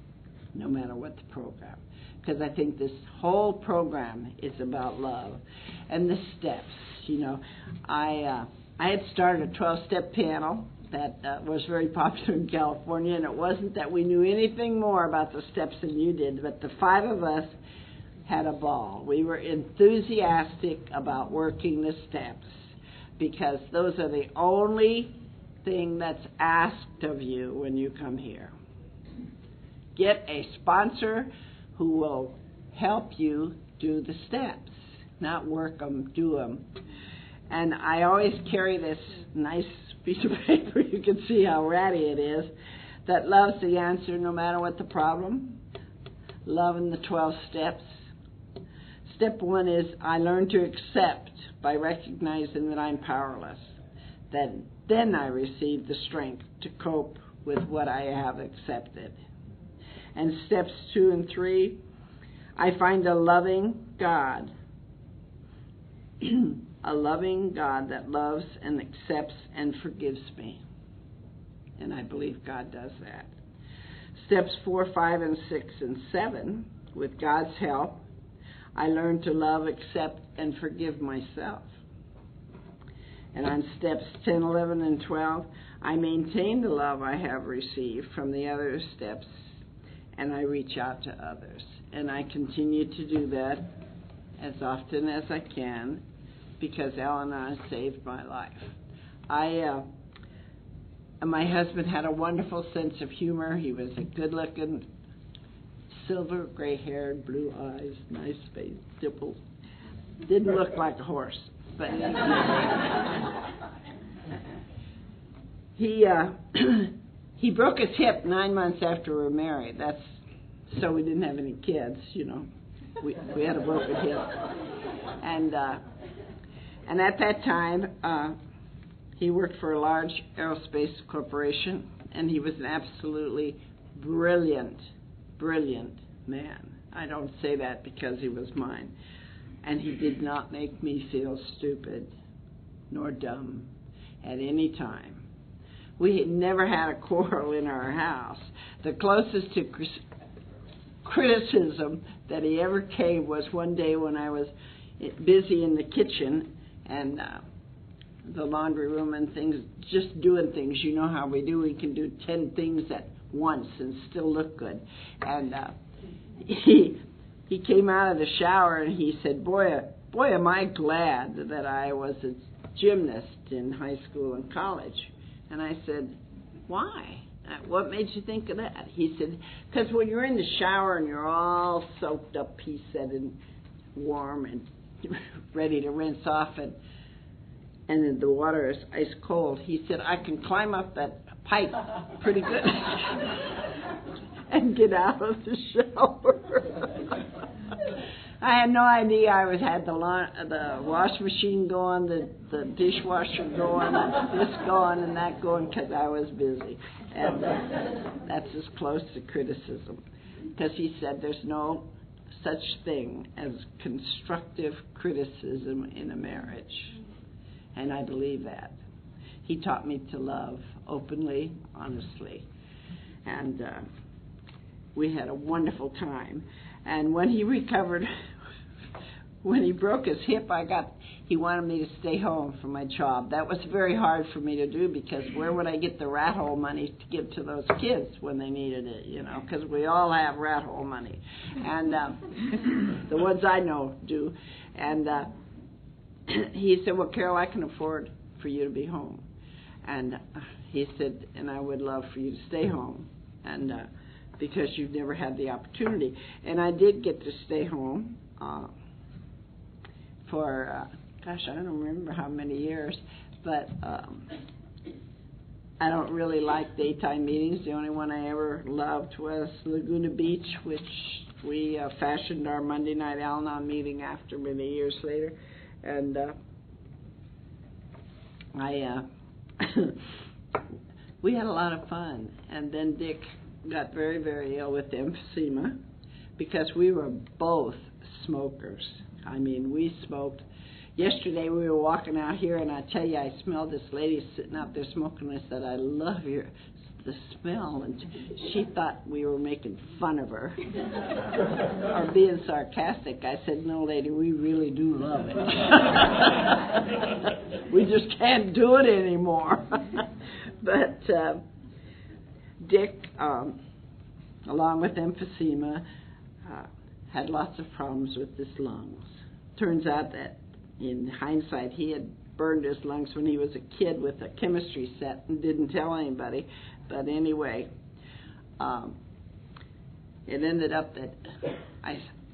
Speaker 3: no matter what the program. Because I think this whole program is about love. And the steps, you know. I had started a 12-step panel that was very popular in California, and it wasn't that we knew anything more about the steps than you did, but the 5 of us had a ball. We were enthusiastic about working the steps, because those are the only thing that's asked of you when you come here. Get a sponsor who will help you do the steps, not work them, do them. And I always carry this nice piece of paper, you can see how ratty it is, that love's the answer no matter what the problem. Love in the 12 steps. Step 1 is, I learn to accept by recognizing that I'm powerless. Then I receive the strength to cope with what I have accepted. And steps 2 and 3, I find a loving God. A loving God that loves and accepts and forgives me. And I believe God does that. Steps 4, 5, and 6, and 7, with God's help, I learn to love, accept, and forgive myself. And on steps 10, 11, and 12, I maintain the love I have received from the other steps, and I reach out to others. And I continue to do that as often as I can, because Alanon saved my life. My husband had a wonderful sense of humor. He was a good-looking, silver, gray-haired, blue eyes, nice face, dimple. Didn't look like a horse, but he broke his hip 9 months after we were married. That's so we didn't have any kids, you know. We had a broken hip, and at that time, he worked for a large aerospace corporation, and he was an absolutely brilliant man. I don't say that because he was mine. And he did not make me feel stupid nor dumb at any time. We had never had a quarrel in our house. The closest to criticism that he ever came was one day when I was busy in the kitchen and the laundry room and things, just doing things. You know how we do. We can do 10 things at once and still look good. And he came out of the shower and he said, boy, boy, am I glad that I was a gymnast in high school and college. And I said, why? What made you think of that? He said, because when you're in the shower and you're all soaked up, he said, and warm and ready to rinse off, and then the water is ice cold, he said, I can climb up that pipe pretty good and get out of the shower. I had no idea I had the wash machine going, the dishwasher going, this going and that going, because I was busy. And that's as close to criticism. Because he said there's no such thing as constructive criticism in a marriage. And I believe that. He taught me to love openly, honestly. And we had a wonderful time. And when he recovered, when he broke his hip, he wanted me to stay home for my job. That was very hard for me to do, because where would I get the rat hole money to give to those kids when they needed it, you know, because we all have rat hole money. And the ones I know do. And he said, well, Carol, I can afford for you to be home. And he said, and I would love for you to stay home. And because you've never had the opportunity. And I did get to stay home for, gosh, I don't remember how many years, but I don't really like daytime meetings. The only one I ever loved was Laguna Beach, which we fashioned our Monday night Alanon meeting after many years later. And we had a lot of fun. And then Dick got very, very ill with emphysema, because we were both smokers. I mean, we smoked. Yesterday we were walking out here, and I tell you, I smelled this lady sitting out there smoking. I said, I love the smell. And she thought we were making fun of her or being sarcastic. I said, no, lady, we really do love it. We just can't do it anymore. But Dick, along with emphysema, had lots of problems with his lungs. Turns out that, in hindsight, he had burned his lungs when he was a kid with a chemistry set and didn't tell anybody. But anyway, it ended up that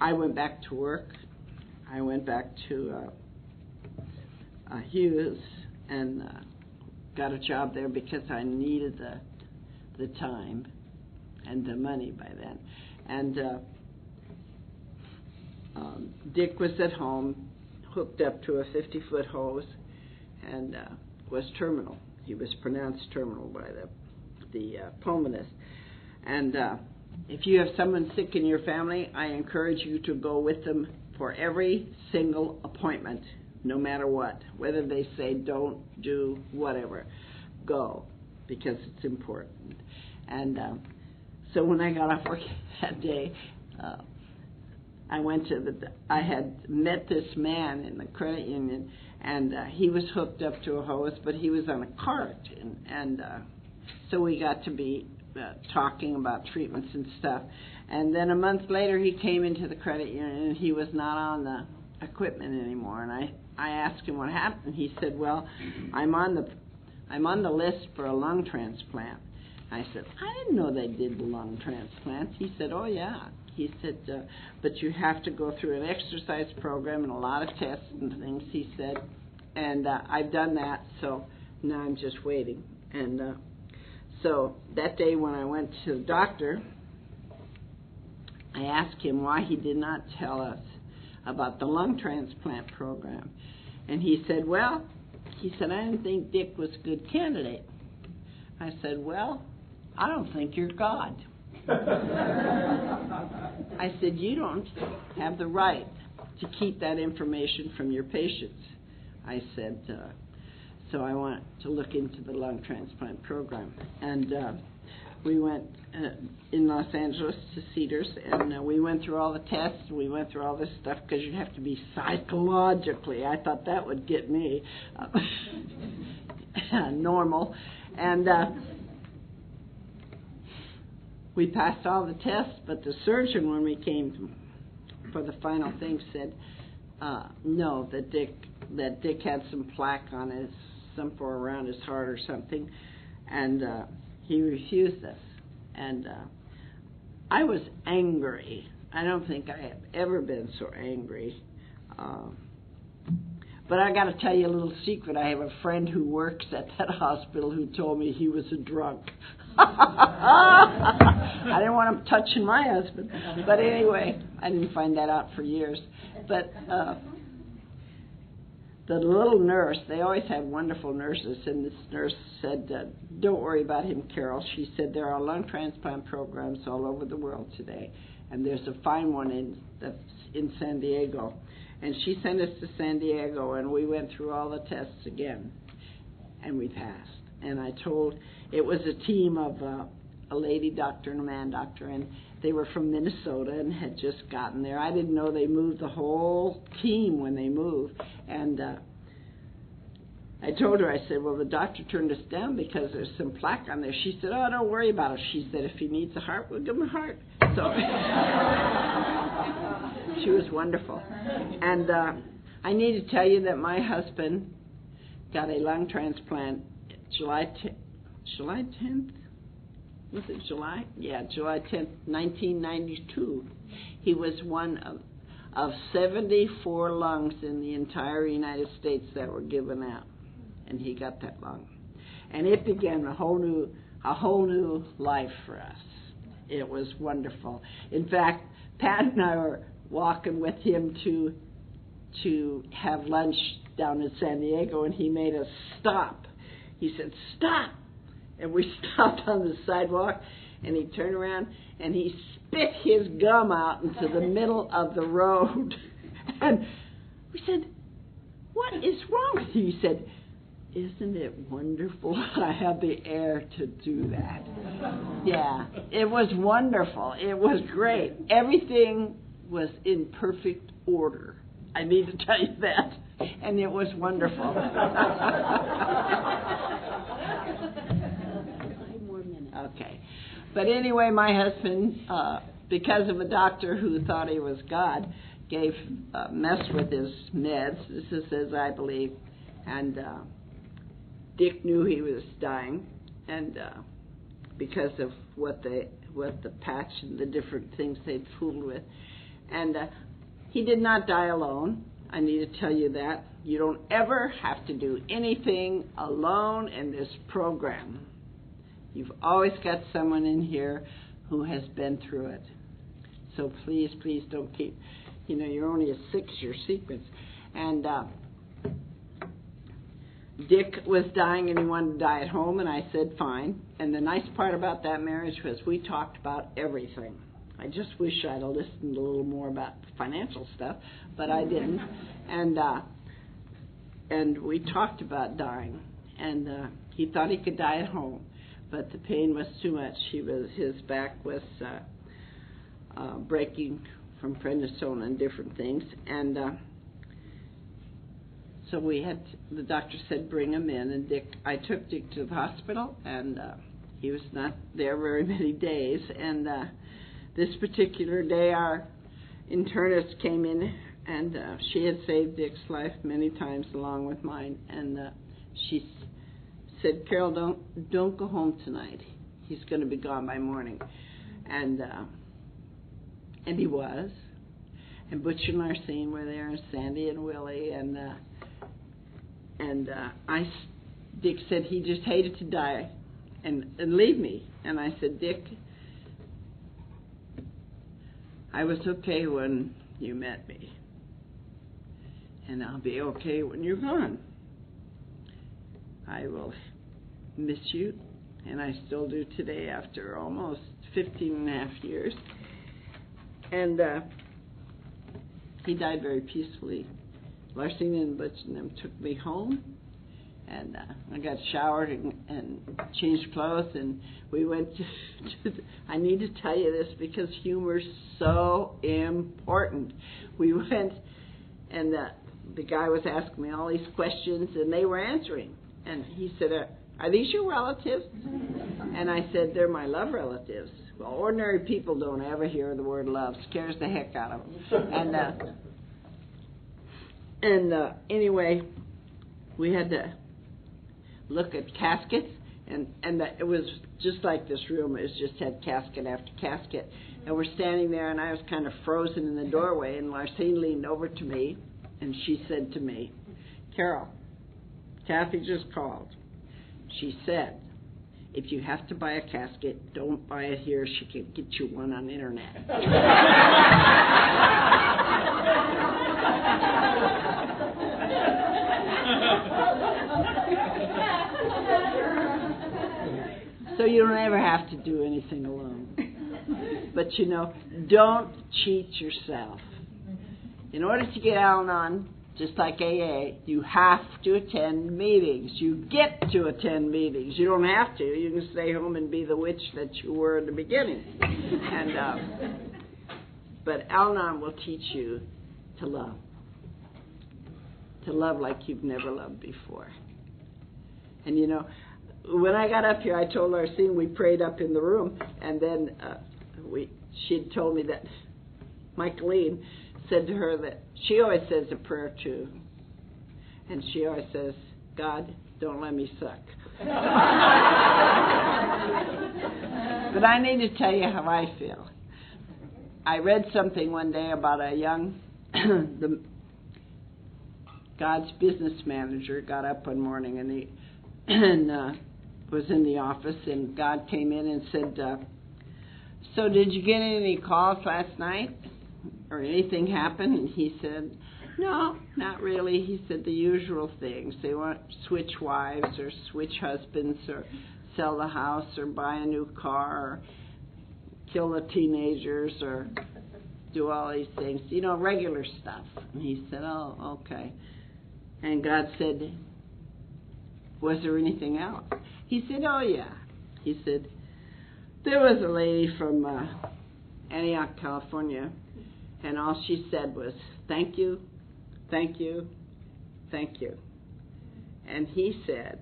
Speaker 3: I went back to work. I went back to Hughes and got a job there because I needed the time and the money by then. And Dick was at home, hooked up to a 50-foot hose, and was terminal. He was pronounced terminal by the pulmonist. And if you have someone sick in your family, I encourage you to go with them for every single appointment, no matter what. Whether they say don't, do, whatever, go, because it's important. And so when I got off work that day, I went to I had met this man in the credit union, and he was hooked up to a hose, but he was on a cart, and so we got to be talking about treatments and stuff. And then a month later, he came into the credit union, and he was not on the equipment anymore. And I asked him what happened. He said, "Well, I'm on the list for a lung transplant." I said, "I didn't know they did the lung transplants." He said, "Oh yeah." He said, "But you have to go through an exercise program and a lot of tests and things." He said, and I've done that, so now I'm just waiting. And so that day when I went to the doctor, I asked him why he did not tell us about the lung transplant program. And he said, I didn't think Dick was a good candidate. I said, "Well, I don't think you're God." I said, "You don't have the right to keep that information from your patients." I said, so I want to look into the lung transplant program. And we went in Los Angeles to Cedars, and we went through all the tests. We went through all this stuff because you have to be psychologically. I thought that would get me normal. And we passed all the tests, but the surgeon, when we came for the final thing, said, no, that Dick had some plaque on his, somewhere around his heart or something, and he refused us. And I was angry. I don't think I have ever been so angry. But I got to tell you a little secret. I have a friend who works at that hospital who told me he was a drunk. I didn't want him touching my husband. But anyway, I didn't find that out for years. But the little nurse, they always have wonderful nurses, and this nurse said, don't worry about him, Carol. She said there are lung transplant programs all over the world today, and there's a fine one in San Diego. And she sent us to San Diego, and we went through all the tests again, and we passed. And I told, it was a team of a lady doctor and a man doctor, and they were from Minnesota and had just gotten there. I didn't know they moved the whole team when they moved. And I told her, I said, well, the doctor turned us down because there's some plaque on there. She said, oh, don't worry about it. She said, if he needs a heart, we'll give him a heart. So she was wonderful. And I need to tell you that my husband got a lung transplant July 10th? Was it July? Yeah, July 10th, 1992. He was one of 74 lungs in the entire United States that were given out, and he got that lung. And it began a whole new life for us. It was wonderful. In fact, Pat and I were walking with him to have lunch down in San Diego, and he made us stop. He said, stop! And we stopped on the sidewalk, and he turned around, and he spit his gum out into the middle of the road. And we said, what is wrong with you? He said, isn't it wonderful I have the air to do that? Yeah, it was wonderful. It was great. Everything was in perfect order. I need to tell you that. And it was wonderful. 5 more minutes. Okay. But anyway, my husband, because of a doctor who thought he was God, messed with his meds. This is as I believe. And Dick knew he was dying, and because of what the patch and the different things they'd fooled with. And he did not die alone. I need to tell you that. You don't ever have to do anything alone in this program. You've always got someone in here who has been through it. So please, please don't keep, you're only a 6-year sequence. And Dick was dying and he wanted to die at home, and I said fine. And the nice part about that marriage was we talked about everything. I just wish I'd have listened a little more about the financial stuff, but I didn't. And we talked about dying, and he thought he could die at home, but the pain was too much. His back was breaking from prednisone and different things, and so the doctor said bring him in, and I took Dick to the hospital, and he was not there very many days, and this particular day our internist came in, and she had saved Dick's life many times along with mine, and she said, Carol, don't go home tonight. He's going to be gone by morning. And he was. And Butch and Marcine were there, and Sandy and Willie, and Dick said he just hated to die and leave me. And I said, Dick, I was okay when you met me, and I'll be okay when you're gone. I will miss you, and I still do today after almost 15 and a half years. And he died very peacefully. Larcene and Butch and them took me home, and I got showered and changed clothes, and we went I need to tell you this because humor's so important. We went, and the guy was asking me all these questions, and they were answering. And he said, are these your relatives? And I said, they're my love relatives. Well, ordinary people don't ever hear the word love. Scares the heck out of them. And And anyway, we had to look at caskets, and it was just like this room. It was just had casket after casket. And we're standing there, and I was kind of frozen in the doorway, and Larcene leaned over to me, and she said to me, "Carol, Kathy just called. She said, if you have to buy a casket, don't buy it here. She can get you one on the internet." So you don't ever have to do anything alone. But you know, don't cheat yourself. In order to get Alanon, just like AA, you have to attend meetings. You get to attend meetings. You don't have to. You can stay home and be the witch that you were in the beginning. But Alanon will teach you to love. To love like you've never loved before. And you know, when I got up here, I told Larcene we prayed up in the room, and then she'd told me that Michaeline said to her that she always says a prayer too, and she always says, "God, don't let me suck." But I need to tell you how I feel. I read something one day about a young, God's business manager got up one morning and was in the office, and God came in and said, "So did you get any calls last night? Or anything happen?" And he said, "No, not really." He said, "The usual things. They want to switch wives or switch husbands or sell the house or buy a new car or kill the teenagers or do all these things. You know, regular stuff." And he said, "Oh, okay." And God said, "Was there anything else?" He said, "Oh, yeah." He said, "There was a lady from Antioch, California, and all she said was, 'Thank you, thank you, thank you.'" And he said,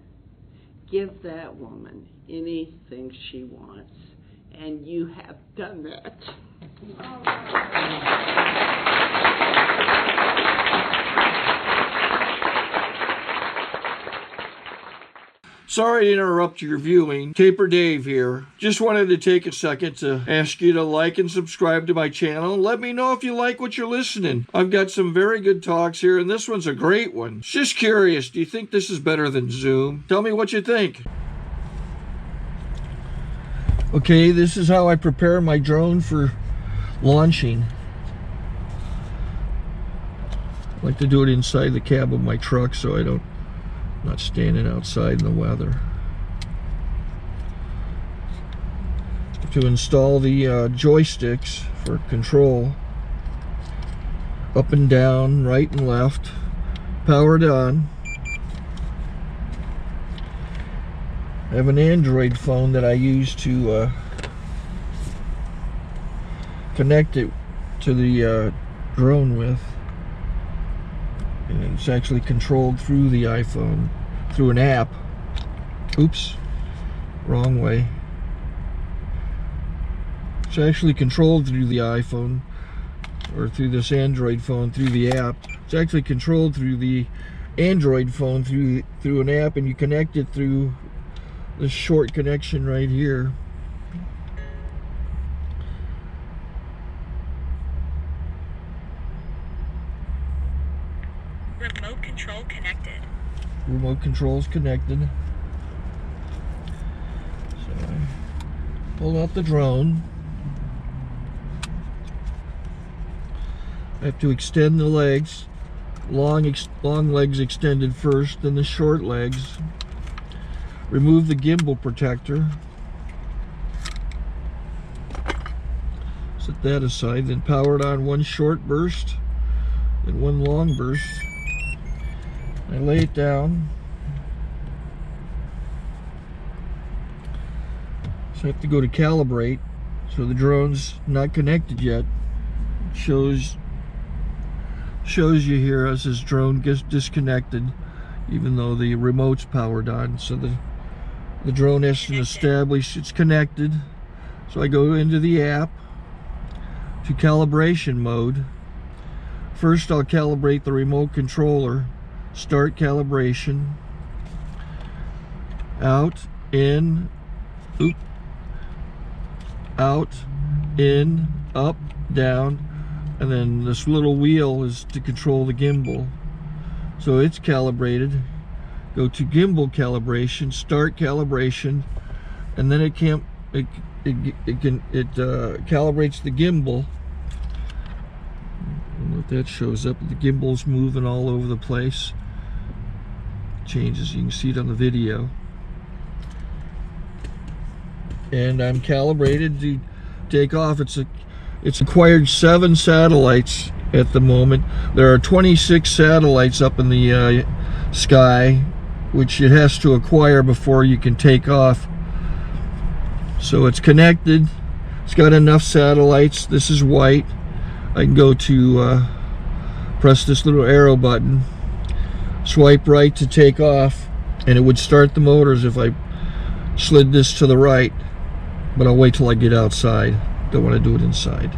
Speaker 3: "Give that woman anything she wants." And you have done that.
Speaker 1: Sorry to interrupt your viewing. Taper Dave here. Just wanted to take a second to ask you to like and subscribe to my channel. Let me know if you like what you're listening. I've got some very good talks here, and this one's a great one. Just curious, do you think this is better than Zoom? Tell me what you think. Okay, this is how I prepare my drone for launching. I like to do it inside the cab of my truck so I'm not standing outside in the weather. To install the joysticks for control, up and down, right and left, powered on. I have an Android phone that I use to connect it to the drone with. And it's actually controlled through the iPhone, through an app. Oops, wrong way. It's actually controlled through the iPhone, or through this Android phone, through the app. It's actually controlled through the Android phone, through an app, and you connect it through this short connection right here.
Speaker 5: Remote control connected.
Speaker 1: Remote control's connected. So I pull out the drone. I have to extend the legs. Long legs extended first, then the short legs. Remove the gimbal protector. Set that aside, then power it on one short burst, then one long burst. I lay it down. So I have to go to calibrate. So the drone's not connected yet. It shows you here as this drone gets disconnected, even though the remote's powered on. So the drone has to establish it's connected. So I go into the app to calibration mode. First I'll calibrate the remote controller. Start calibration. Out, in, oop, out, in, up, down, and then this little wheel is to control the gimbal. So it's calibrated. Go to gimbal calibration, start calibration, and then it calibrates the gimbal. I don't know if that shows up. The gimbal's moving all over the place. Changes, you can see it on the video. And I'm calibrated to take off. It's acquired 7 satellites at the moment. There are 26 satellites up in the sky, which it has to acquire before you can take off. So it's connected. It's got enough satellites. This is white. I can go to press this little arrow button, swipe right to take off, and it would start the motors if I slid this to the right. But I'll wait till I get outside. Don't want to do it inside.